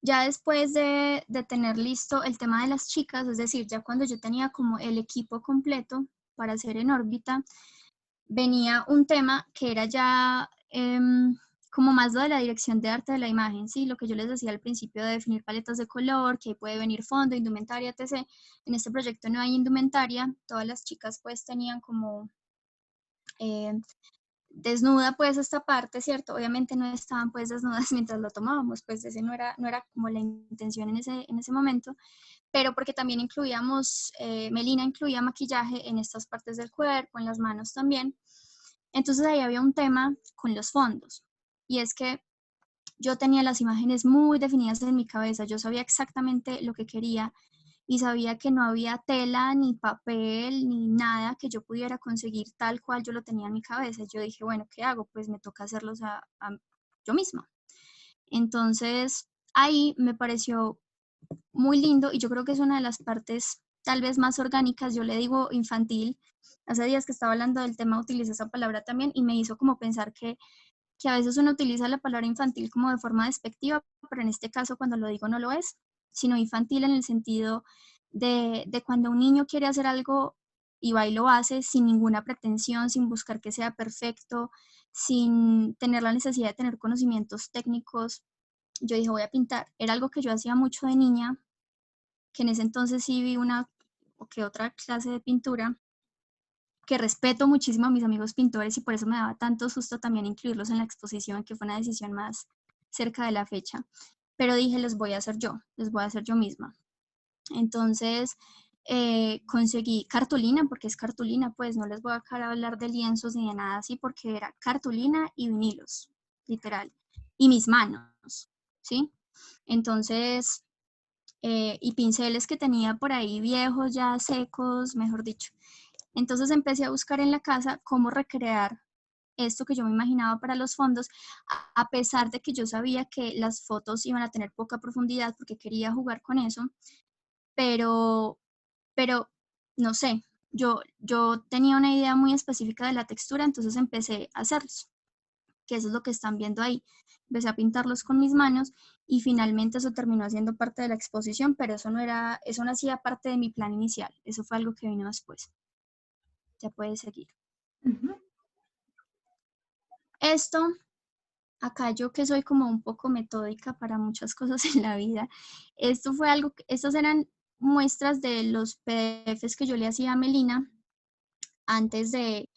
Ya después de tener listo el tema de las chicas, es decir, ya cuando yo tenía como el equipo completo para hacer En órbita, venía un tema que era ya como más lo de la dirección de arte de la imagen, ¿sí? Lo que yo les decía al principio de definir paletas de color, que puede venir fondo, indumentaria, etc. En este proyecto no hay indumentaria, todas las chicas pues tenían como desnuda pues esta parte, ¿cierto? Obviamente no estaban pues desnudas mientras lo tomábamos, pues ese no era como la intención en ese momento, pero porque también incluíamos, Melina incluía maquillaje en estas partes del cuerpo, en las manos también. Entonces ahí había un tema con los fondos, y es que yo tenía las imágenes muy definidas en mi cabeza, yo sabía exactamente lo que quería, y sabía que no había tela, ni papel, ni nada que yo pudiera conseguir tal cual yo lo tenía en mi cabeza. Yo dije, bueno, ¿qué hago? Pues me toca hacerlos yo misma. Entonces, ahí me pareció muy lindo, y yo creo que es una de las partes tal vez más orgánicas, yo le digo infantil. Hace días que estaba hablando del tema utilicé esa palabra también, y me hizo como pensar que a veces uno utiliza la palabra infantil como de forma despectiva, pero en este caso cuando lo digo no lo es, sino infantil en el sentido de cuando un niño quiere hacer algo y va y lo hace sin ninguna pretensión, sin buscar que sea perfecto, sin tener la necesidad de tener conocimientos técnicos. Yo dije, voy a pintar. Era algo que yo hacía mucho de niña, que en ese entonces sí vi una o que otra clase de pintura, que respeto muchísimo a mis amigos pintores y por eso me daba tanto susto también incluirlos en la exposición, que fue una decisión más cerca de la fecha. Pero dije, les voy a hacer yo misma. Entonces conseguí cartulina, porque es cartulina, pues no les voy a hablar de lienzos ni de nada así, porque era cartulina y vinilos, literal, y mis manos, ¿sí? Entonces, y pinceles que tenía por ahí viejos, ya secos, mejor dicho. Entonces empecé a buscar en la casa cómo recrear esto que yo me imaginaba para los fondos, a pesar de que yo sabía que las fotos iban a tener poca profundidad porque quería jugar con eso, pero no sé, yo tenía una idea muy específica de la textura, entonces empecé a hacerlos, que eso es lo que están viendo ahí. Empecé a pintarlos con mis manos y finalmente eso terminó siendo parte de la exposición, pero eso no hacía parte de mi plan inicial, eso fue algo que vino después. Ya puedes seguir. Esto, acá yo que soy como un poco metódica para muchas cosas en la vida, esto fue algo, estas eran muestras de los PDFs que yo le hacía a Melina antes de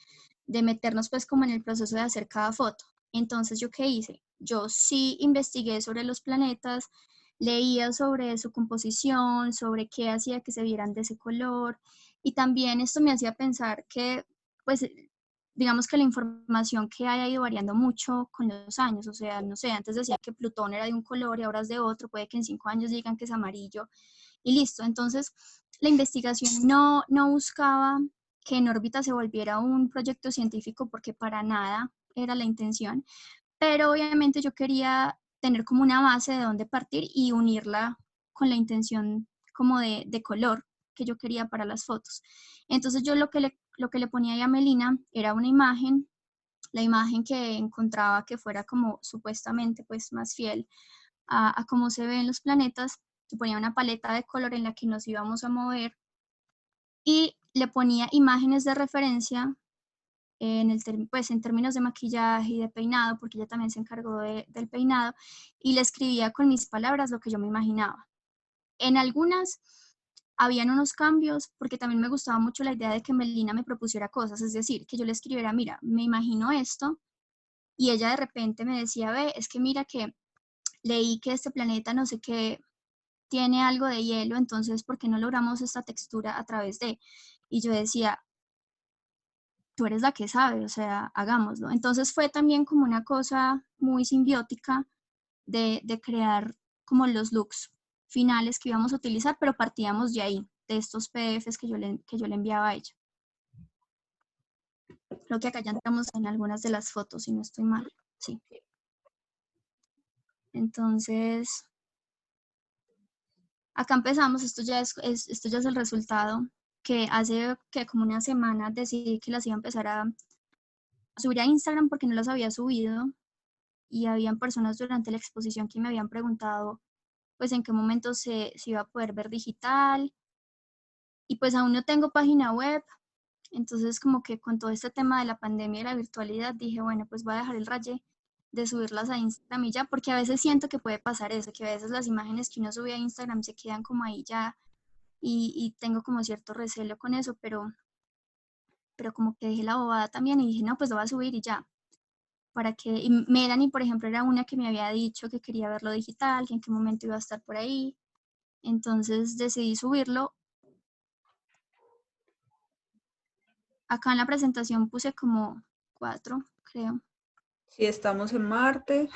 meternos pues como en el proceso de hacer cada foto. Entonces, ¿yo qué hice? Yo sí investigué sobre los planetas, leía sobre su composición, sobre qué hacía que se vieran de ese color, y también esto me hacía pensar que, pues, digamos que la información que hay ha ido variando mucho con los años, o sea, no sé, antes decía que Plutón era de un color y ahora es de otro, puede que en 5 años digan que es amarillo, y listo. Entonces, la investigación no buscaba que en órbita se volviera un proyecto científico, porque para nada era la intención, pero obviamente yo quería tener como una base de dónde partir y unirla con la intención como de color que yo quería para las fotos. Entonces yo lo que le ponía ahí a Melina era una imagen, la imagen que encontraba que fuera como supuestamente pues más fiel a cómo se ven los planetas. Le ponía una paleta de color en la que nos íbamos a mover y le ponía imágenes de referencia pues en términos de maquillaje y de peinado, porque ella también se encargó del peinado, y le escribía con mis palabras lo que yo me imaginaba. En algunas habían unos cambios, porque también me gustaba mucho la idea de que Melina me propusiera cosas, es decir, que yo le escribiera, mira, me imagino esto, y ella de repente me decía, ve, es que mira que leí que este planeta no sé qué tiene algo de hielo, entonces, ¿por qué no logramos esta textura a través de? Y yo decía, tú eres la que sabe, o sea, hagámoslo. Entonces fue también como una cosa muy simbiótica de crear como los looks finales que íbamos a utilizar, pero partíamos de ahí, de estos PDFs que yo le enviaba a ella. Creo que acá ya entramos en algunas de las fotos, si no estoy mal. Sí. Entonces, acá empezamos, esto ya es el resultado, que hace que como una semana decidí que las iba a empezar a subir a Instagram porque no las había subido, y habían personas durante la exposición que me habían preguntado pues en qué momento se iba a poder ver digital, y pues aún no tengo página web. Entonces como que con todo este tema de la pandemia y la virtualidad dije, bueno, pues voy a dejar el raye de subirlas a Instagram y ya, porque a veces siento que puede pasar eso, que a veces las imágenes que uno sube a Instagram se quedan como ahí ya, y tengo como cierto recelo con eso, pero como que dejé la bobada también y dije, no, pues lo voy a subir y ya. Para que, y Melanie, por ejemplo, era una que me había dicho que quería verlo digital, que en qué momento iba a estar por ahí. Entonces decidí subirlo. Acá en la presentación puse como 4, creo. Sí, estamos en Marte,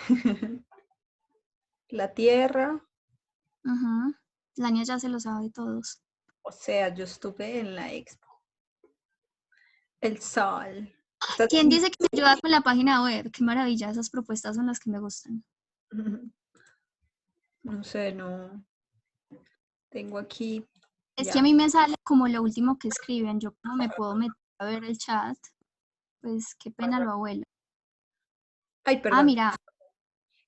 la Tierra. Uh-huh. Lania ya se lo sabe todos. O sea, yo estuve en la expo. El Sol. ¿Quién dice que me ayuda con la página web? Qué maravilla, esas propuestas son las que me gustan. No sé, no. Tengo aquí. Es ya. que a mí me sale como lo último que escriben. Yo no me puedo meter a ver el chat. Pues qué pena lo abuelo. Ay, perdón. Ah, mira.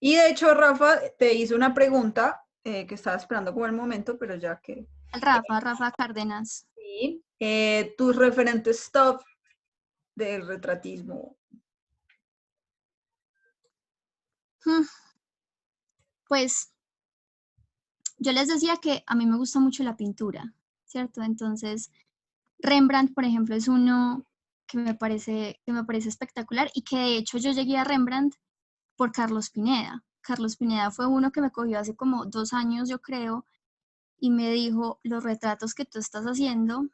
Y de hecho, Rafa te hizo una pregunta que estaba esperando como el momento, pero ya que... Rafa Cárdenas. Sí. Tus referentes top del retratismo. Pues yo les decía que a mí me gusta mucho la pintura, ¿cierto? Entonces, Rembrandt, por ejemplo, es uno que me parece espectacular y que de hecho yo llegué a Rembrandt por Carlos Pineda. Carlos Pineda fue uno que me cogió hace como 2 años, yo creo, y me dijo, los retratos que tú estás haciendo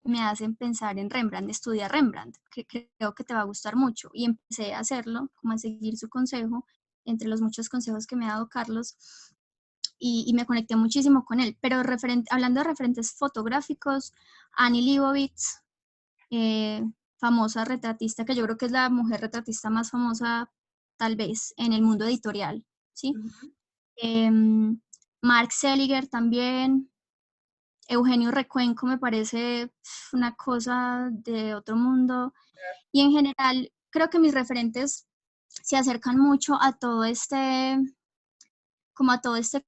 me hacen pensar en Rembrandt, estudia Rembrandt, que creo que te va a gustar mucho. Y empecé a hacerlo, como a seguir su consejo, entre los muchos consejos que me ha dado Carlos, y me conecté muchísimo con él. Pero hablando de referentes fotográficos, Annie Leibovitz, famosa retratista, que yo creo que es la mujer retratista más famosa tal vez en el mundo editorial, ¿sí? Mark Seliger también, Eugenio Recuenco me parece una cosa de otro mundo, y en general creo que mis referentes se acercan mucho a todo este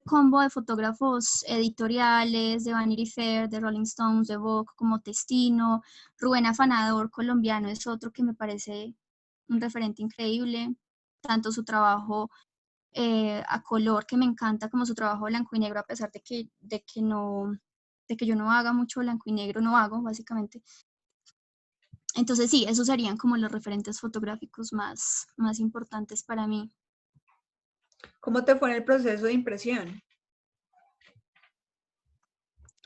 combo de fotógrafos editoriales, de Vanity Fair, de Rolling Stones, de Vogue, como Testino. Rubén Afanador, colombiano, es otro que me parece un referente increíble, tanto su trabajo a color, que me encanta, como su trabajo blanco y negro, a pesar de que yo no haga mucho blanco y negro, no hago, básicamente. Entonces sí, esos serían como los referentes fotográficos más importantes para mí. ¿Cómo te fue en el proceso de impresión?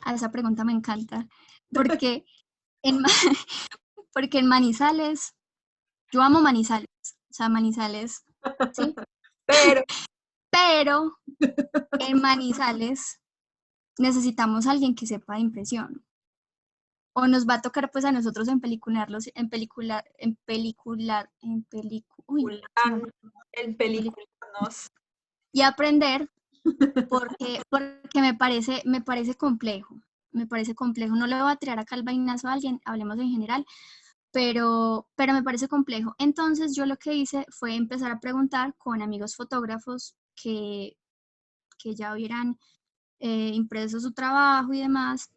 A esa pregunta me encanta, porque porque en Manizales, yo amo Manizales, o sea, Manizales, ¿sí? Pero en Manizales necesitamos a alguien que sepa de impresión. O nos va a tocar pues a nosotros y aprender, porque me parece complejo. Me parece complejo. No le voy a tirar acá el vainazo a alguien, hablemos en general, pero me parece complejo. Entonces yo lo que hice fue empezar a preguntar con amigos fotógrafos que ya hubieran impreso su trabajo y demás,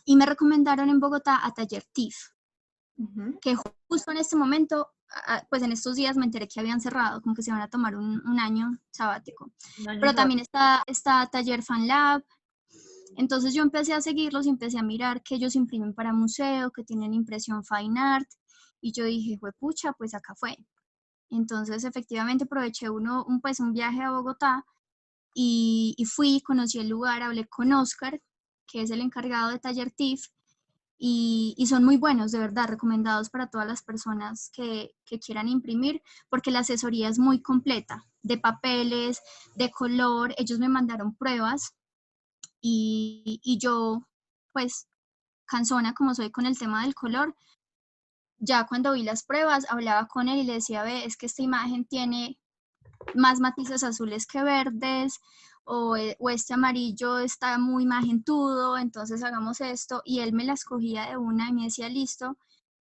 y me recomendaron en Bogotá a Taller TIFF, que justo en este momento, pues en estos días me enteré que habían cerrado, como que se van a tomar un año sabático. Pero también está Taller Fan Lab. Entonces yo empecé a seguirlos y empecé a mirar que ellos imprimen para museo, que tienen impresión fine art, y yo dije, pucha, pues acá fue. Entonces efectivamente aproveché un viaje a Bogotá y fui, conocí el lugar, hablé con Oscar, que es el encargado de Taller TIFF, y son muy buenos, de verdad, recomendados para todas las personas que quieran imprimir, porque la asesoría es muy completa, de papeles, de color. Ellos me mandaron pruebas y yo, pues, cansona como soy con el tema del color, ya cuando vi las pruebas hablaba con él y le decía, ve, es que esta imagen tiene más matices azules que verdes, o este amarillo está muy magentudo, entonces hagamos esto, y él me la escogía de una y me decía, listo,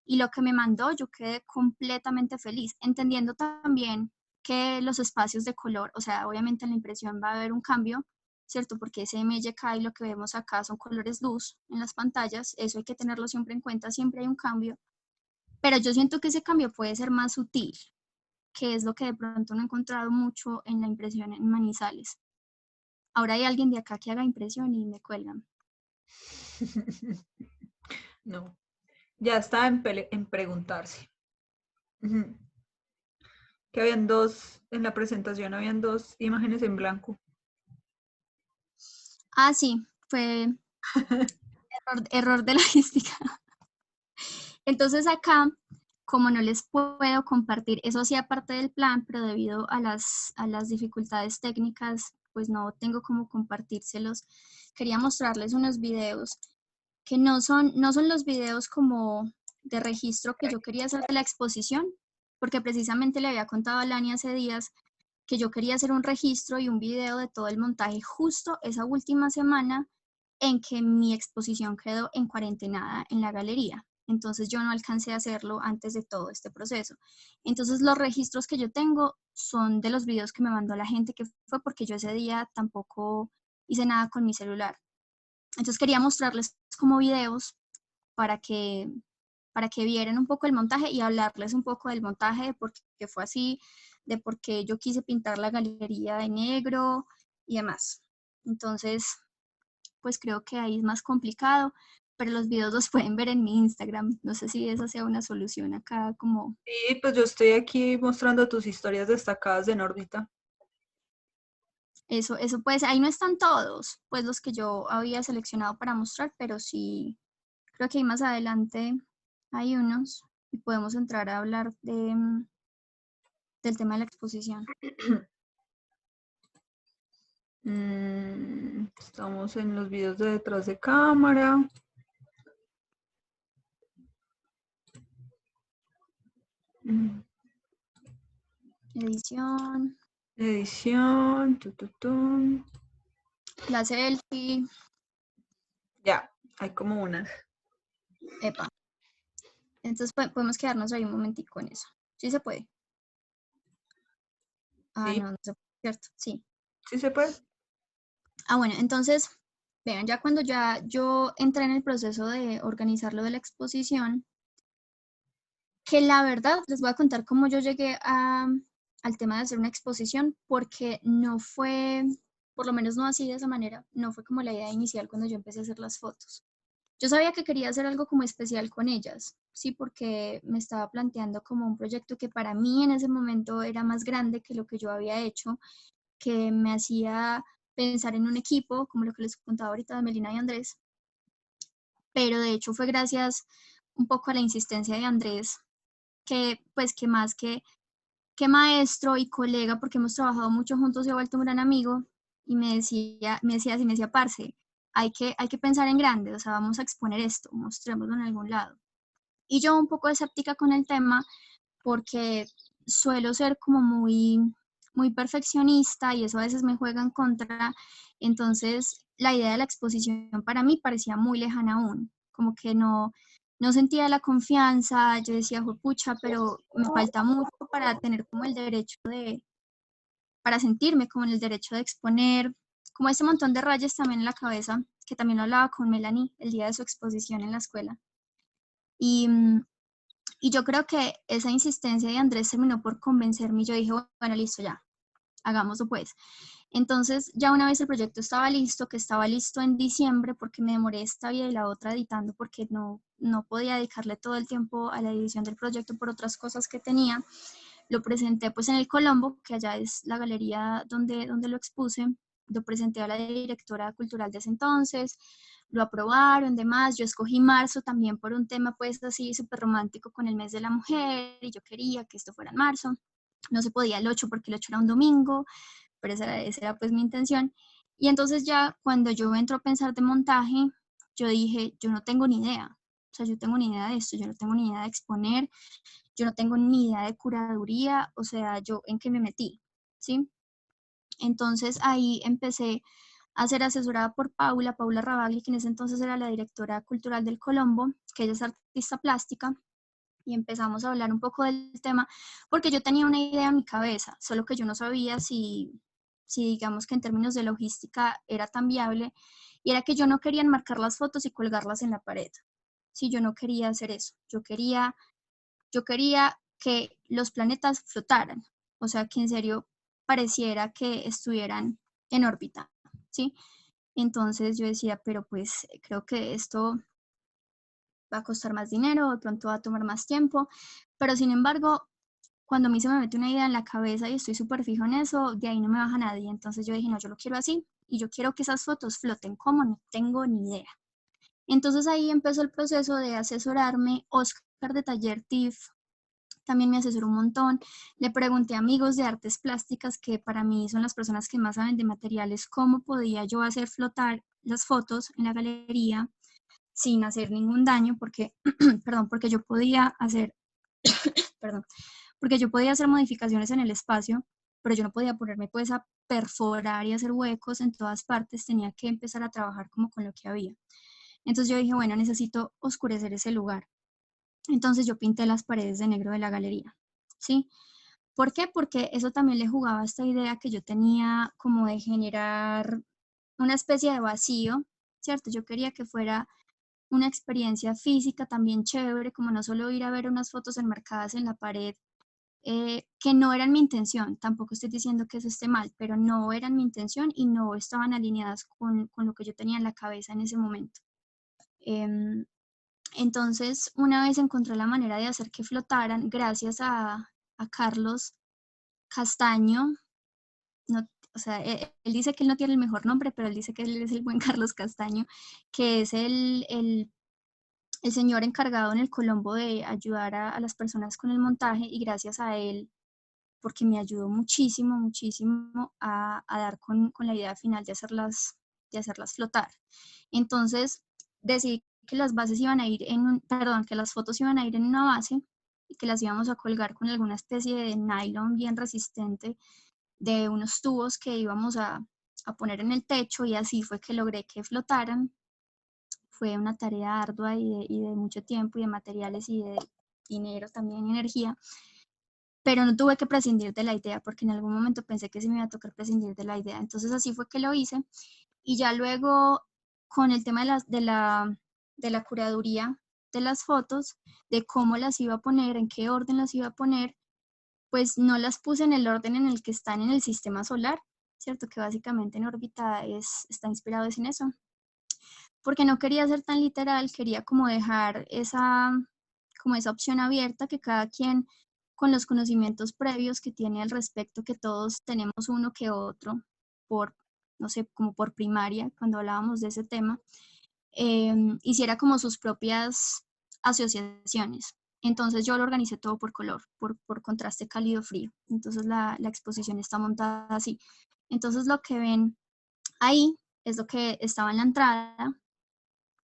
y lo que me mandó yo quedé completamente feliz, entendiendo también que los espacios de color, o sea, obviamente en la impresión va a haber un cambio, ¿cierto? Porque ese MJK y lo que vemos acá son colores luz en las pantallas, eso hay que tenerlo siempre en cuenta, siempre hay un cambio, pero yo siento que ese cambio puede ser más sutil, que es lo que de pronto no he encontrado mucho en la impresión en Manizales. Ahora hay alguien de acá que haga impresión y me cuelgan. No, ya está en preguntarse. Que habían en la presentación habían 2 imágenes en blanco. Ah, sí, fue error de logística. Entonces acá, como no les puedo compartir, eso hacía parte del plan, pero debido a las dificultades técnicas, pues no tengo cómo compartírselos. Quería mostrarles unos videos que no son los videos como de registro que yo quería hacer de la exposición, porque precisamente le había contado a Lani hace días que yo quería hacer un registro y un video de todo el montaje justo esa última semana en que mi exposición quedó en cuarentenada en la galería. Entonces yo no alcancé a hacerlo antes de todo este proceso. Entonces los registros que yo tengo son de los videos que me mandó la gente, que fue porque yo ese día tampoco hice nada con mi celular. Entonces quería mostrarles como videos para que vieran un poco el montaje y hablarles un poco del montaje, de por qué fue así, de por qué yo quise pintar la galería de negro y demás. Entonces, pues creo que ahí es más complicado, pero los videos los pueden ver en mi Instagram. No sé si esa sea una solución acá como... Sí, pues yo estoy aquí mostrando tus historias destacadas de Nórbita. Eso pues, ahí no están todos, pues los que yo había seleccionado para mostrar, pero sí, creo que ahí más adelante hay unos y podemos entrar a hablar del tema de la exposición. Estamos en los videos de detrás de cámara. Edición, Edición. la selfie, Ya, hay como unas. epa. Entonces podemos quedarnos ahí un momentico en eso. ¿Sí se puede? Ah, Sí, no se puede, ¿cierto? Sí. sí se puede. Ah, bueno, entonces, vean, ya cuando ya yo entré en el proceso de organizar lo de la exposición, que la verdad les voy a contar cómo yo llegué al tema de hacer una exposición, porque no fue, por lo menos no así de esa manera, no fue como la idea inicial cuando yo empecé a hacer las fotos. Yo sabía que quería hacer algo como especial con ellas, sí, porque me estaba planteando como un proyecto que para mí en ese momento era más grande que lo que yo había hecho, que me hacía pensar en un equipo, como lo que les contaba ahorita de Melina y Andrés, pero de hecho fue gracias un poco a la insistencia de Andrés, que pues que más que maestro y colega, porque hemos trabajado mucho juntos y he vuelto un gran amigo, y me decía, parce, hay que pensar en grande, o sea, vamos a exponer esto, mostrémoslo en algún lado. Y yo un poco escéptica con el tema, porque suelo ser como muy perfeccionista y eso a veces me juega en contra. Entonces, la idea de la exposición para mí parecía muy lejana aún, como que no sentía la confianza. Yo decía, pucha, pero me falta mucho para tener como el derecho para sentirme como en el derecho de exponer, como ese montón de rayas también en la cabeza, que también lo hablaba con Melanie el día de su exposición en la escuela. Y, y yo creo que esa insistencia de Andrés terminó por convencerme y yo dije, bueno, listo, ya, hagámoslo pues. Entonces, ya una vez el proyecto estaba listo, que estaba listo en diciembre, porque me demoré esta vida y la otra editando, porque no podía dedicarle todo el tiempo a la edición del proyecto por otras cosas que tenía. Lo presenté pues en el Colombo, que allá es la galería donde lo expuse. Lo presenté a la directora cultural de ese entonces, lo aprobaron, demás. Yo escogí marzo también por un tema pues así súper romántico con el mes de la mujer, y yo quería que esto fuera en marzo. No se podía el 8 porque el 8 era un domingo, pero esa era pues mi intención. Y entonces ya cuando yo entro a pensar de montaje, yo dije, yo no tengo ni idea. O sea, yo tengo ni idea de esto, yo no tengo ni idea de exponer, yo no tengo ni idea de curaduría, o sea, yo en qué me metí, ¿sí? Entonces ahí empecé a ser asesorada por Paula Rabagli, que en ese entonces era la directora cultural del Colombo, que ella es artista plástica, y empezamos a hablar un poco del tema, porque yo tenía una idea en mi cabeza, solo que yo no sabía si digamos que en términos de logística era tan viable, y era que yo no quería enmarcar las fotos y colgarlas en la pared. Sí, yo no quería hacer eso, yo quería que los planetas flotaran, o sea, que en serio pareciera que estuvieran en órbita, ¿sí? Entonces yo decía, pero pues creo que esto va a costar más dinero, de pronto va a tomar más tiempo, pero sin embargo, cuando a mí se me mete una idea en la cabeza y estoy súper fijo en eso, de ahí no me baja nadie. Entonces yo dije, no, yo lo quiero así y yo quiero que esas fotos floten. ¿Cómo? No tengo ni idea. Entonces ahí empezó el proceso de asesorarme. Oscar de Taller TIFF también me asesoró un montón. Le pregunté a amigos de artes plásticas, que para mí son las personas que más saben de materiales, cómo podía yo hacer flotar las fotos en la galería sin hacer ningún daño, porque, perdón, porque yo podía hacer, perdón, porque yo podía hacer modificaciones en el espacio, pero yo no podía ponerme pues a perforar y hacer huecos en todas partes, tenía que empezar a trabajar como con lo que había. Entonces yo dije, bueno, necesito oscurecer ese lugar. Entonces yo pinté las paredes de negro de la galería, ¿sí? ¿Por qué? Porque eso también le jugaba a esta idea que yo tenía como de generar una especie de vacío, ¿cierto? Yo quería que fuera una experiencia física también chévere, como no solo ir a ver unas fotos enmarcadas en la pared, que no eran mi intención, tampoco estoy diciendo que eso esté mal, pero no eran mi intención y no estaban alineadas con lo que yo tenía en la cabeza en ese momento. Entonces, una vez encontré la manera de hacer que flotaran, gracias a Carlos Castaño. No, o sea, él dice que él no tiene el mejor nombre, pero él dice que él es el buen Carlos Castaño, que es el señor encargado en el Colombo de ayudar a las personas con el montaje, y gracias a él, porque me ayudó muchísimo, muchísimo a dar con la idea final de hacerlas flotar. Entonces, decidí que las bases iban a ir que las fotos iban a ir en una base y que las íbamos a colgar con alguna especie de nylon bien resistente de unos tubos que íbamos a poner en el techo, y así fue que logré que flotaran. Fue una tarea ardua y de mucho tiempo y de materiales y de dinero también y energía, pero no tuve que prescindir de la idea porque en algún momento pensé que se me iba a tocar prescindir de la idea. Entonces así fue que lo hice, y ya luego con el tema de la curaduría de las fotos, de cómo las iba a poner, en qué orden las iba a poner, pues no las puse en el orden en el que están en el sistema solar, ¿cierto? Que básicamente en órbita está inspirado en eso. Porque no quería ser tan literal, quería como dejar esa opción abierta, que cada quien con los conocimientos previos que tiene al respecto, que todos tenemos uno que otro, por, no sé, como por primaria, cuando hablábamos de ese tema, hiciera como sus propias asociaciones. Entonces yo lo organicé todo por color, por contraste cálido-frío. Entonces la exposición está montada así. Entonces lo que ven ahí es lo que estaba en la entrada,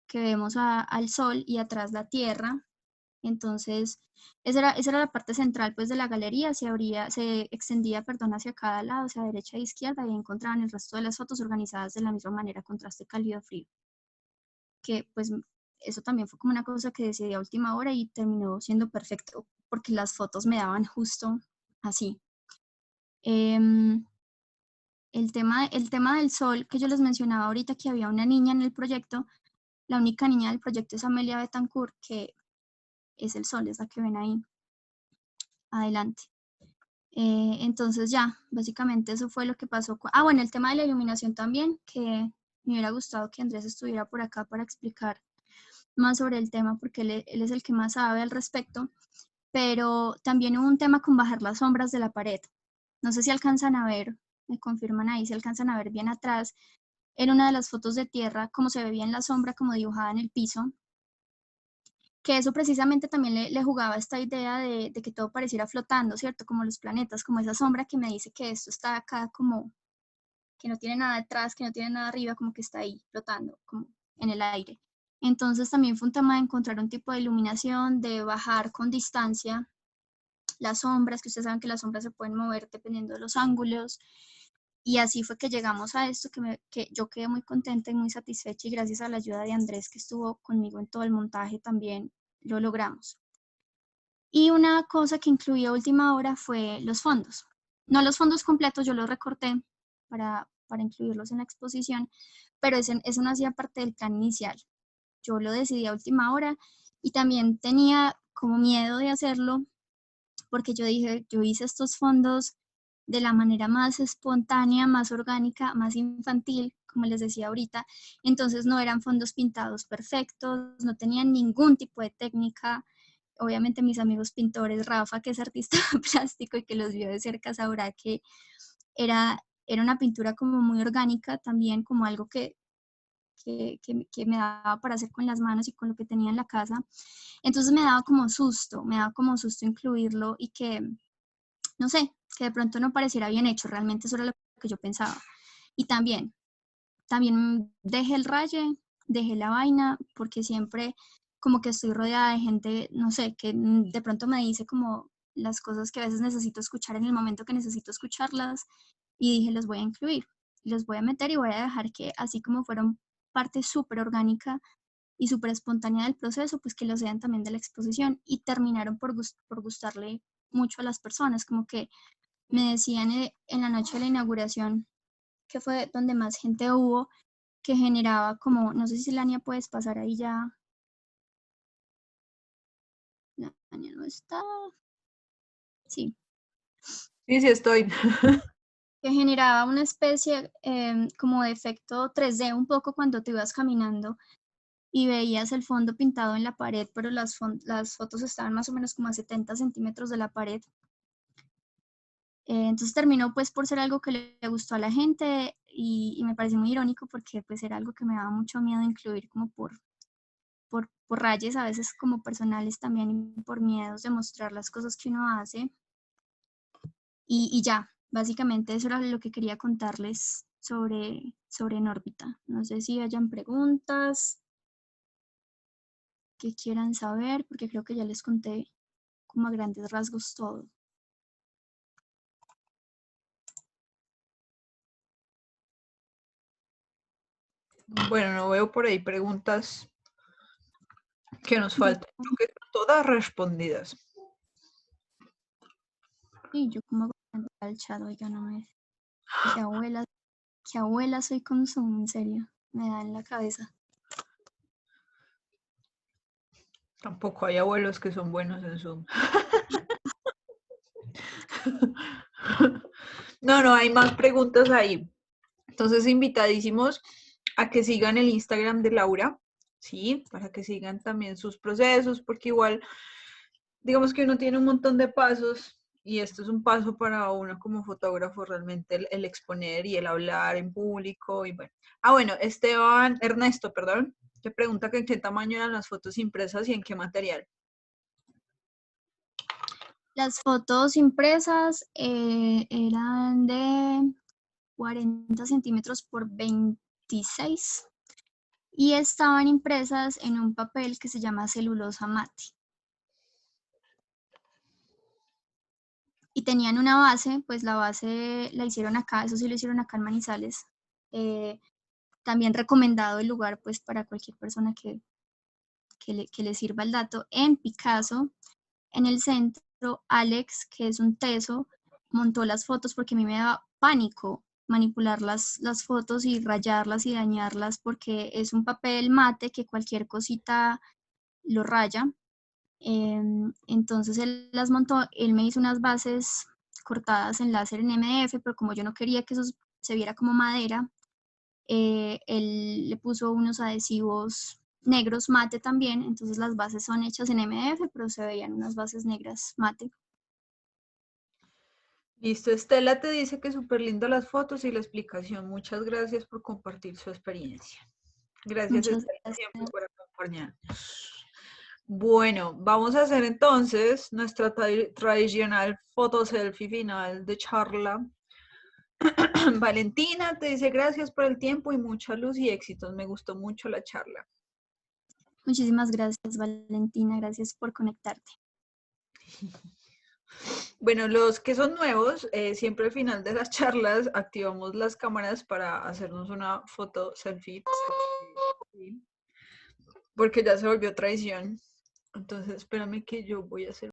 que vemos al sol y atrás la tierra. Entonces esa era la parte central pues de la galería. Se extendía, perdón, hacia cada lado, hacia derecha e izquierda, y encontraban el resto de las fotos organizadas de la misma manera, contraste cálido-frío. Que pues eso también fue como una cosa que decidí a última hora y terminó siendo perfecto porque las fotos me daban justo así. El tema del sol, que yo les mencionaba ahorita, que había una niña en el proyecto, la única niña del proyecto es Amelia Betancourt, que es el sol, es la que ven ahí adelante. Entonces ya, básicamente eso fue lo que pasó. Bueno, el tema de la iluminación también, que me hubiera gustado que Andrés estuviera por acá para explicar más sobre el tema, porque él es el que más sabe al respecto, pero también hubo un tema con bajar las sombras de la pared. No sé si alcanzan a ver, me confirman ahí, si alcanzan a ver bien atrás, en una de las fotos de tierra, cómo se ve bien la sombra como dibujada en el piso, que eso precisamente también le jugaba esta idea de que todo pareciera flotando, ¿cierto? Como los planetas, como esa sombra que me dice que esto está acá, como que no tiene nada detrás, que no tiene nada arriba, como que está ahí flotando, como en el aire. Entonces también fue un tema de encontrar un tipo de iluminación, de bajar con distancia las sombras, que ustedes saben que las sombras se pueden mover dependiendo de los ángulos, y así fue que llegamos a esto, que yo quedé muy contenta y muy satisfecha, y gracias a la ayuda de Andrés, que estuvo conmigo en todo el montaje, también lo logramos. Y una cosa que incluí a última hora fue los fondos. No los fondos completos, yo los recorté para incluirlos en la exposición, pero eso no hacía parte del plan inicial. Yo lo decidí a última hora y también tenía como miedo de hacerlo porque yo dije, yo hice estos fondos de la manera más espontánea, más orgánica, más infantil, como les decía ahorita. Entonces no eran fondos pintados perfectos, no tenían ningún tipo de técnica. Obviamente mis amigos pintores, Rafa, que es artista plástico y que los vio de cerca, sabrá que era una pintura como muy orgánica también, como algo que me daba para hacer con las manos y con lo que tenía en la casa. Entonces me daba como susto incluirlo y que, no sé, que de pronto no pareciera bien hecho, realmente eso era lo que yo pensaba. Y también dejé el raye, dejé la vaina, porque siempre como que estoy rodeada de gente, no sé, que de pronto me dice como las cosas que a veces necesito escuchar en el momento que necesito escucharlas, y dije, los voy a incluir, los voy a meter y voy a dejar que, así como fueron parte súper orgánica y súper espontánea del proceso, pues que lo sean también de la exposición, y terminaron por gustarle mucho a las personas, como que me decían en la noche de la inauguración, que fue donde más gente hubo, que generaba como, no sé si Lania puedes pasar ahí ya Tania no está. Sí. Sí, sí estoy. Que generaba una especie como de efecto 3D un poco cuando te ibas caminando y veías el fondo pintado en la pared, pero las fotos estaban más o menos como a 70 centímetros de la pared. Entonces terminó pues por ser algo que le gustó a la gente y me pareció muy irónico porque pues era algo que me daba mucho miedo incluir como por rayes a veces como personales también y por miedos de mostrar las cosas que uno hace. Y ya, básicamente eso era lo que quería contarles sobre En órbita. No sé si hayan preguntas que quieran saber, porque creo que ya les conté como a grandes rasgos todo. Bueno, no veo por ahí preguntas que nos faltan. Creo que están todas respondidas. Sí, yo como al chat, oiga, no me... Qué abuela soy con Zoom, en serio. Me da en la cabeza. Tampoco hay abuelos que son buenos en Zoom. No, hay más preguntas ahí. Entonces, invitadísimos a que sigan el Instagram de Laura, ¿sí? Para que sigan también sus procesos, porque igual, digamos que uno tiene un montón de pasos y esto es un paso para uno como fotógrafo, realmente el exponer y el hablar en público y bueno. Bueno, Ernesto, perdón, te pregunta que en qué tamaño eran las fotos impresas y en qué material. Las fotos impresas eran de 40 centímetros por 26 y estaban impresas en un papel que se llama celulosa mate. Y tenían una base, pues la base la hicieron acá, eso sí lo hicieron acá en Manizales. También recomendado el lugar pues para cualquier persona que le sirva el dato. En Picasso, en el centro, Alex, que es un teso, montó las fotos porque a mí me daba pánico manipular las fotos y rayarlas y dañarlas porque es un papel mate que cualquier cosita lo raya. Entonces él las montó, él me hizo unas bases cortadas en láser en MDF, pero como yo no quería que eso se viera como madera, él le puso unos adhesivos negros mate también, entonces las bases son hechas en MDF, pero se veían unas bases negras mate. Listo, Estela te dice que súper lindas las fotos y la explicación. Muchas gracias por compartir su experiencia. Gracias, Muchas Estela, gracias. siempre por acompañarnos. Bueno, vamos a hacer entonces nuestra tradicional foto selfie final de charla. Valentina te dice gracias por el tiempo y mucha luz y éxitos. Me gustó mucho la charla. Muchísimas gracias, Valentina. Gracias por conectarte. Bueno, los que son nuevos, siempre al final de las charlas activamos las cámaras para hacernos una foto selfie. Porque ya se volvió tradición. Entonces, espérame que yo voy a hacer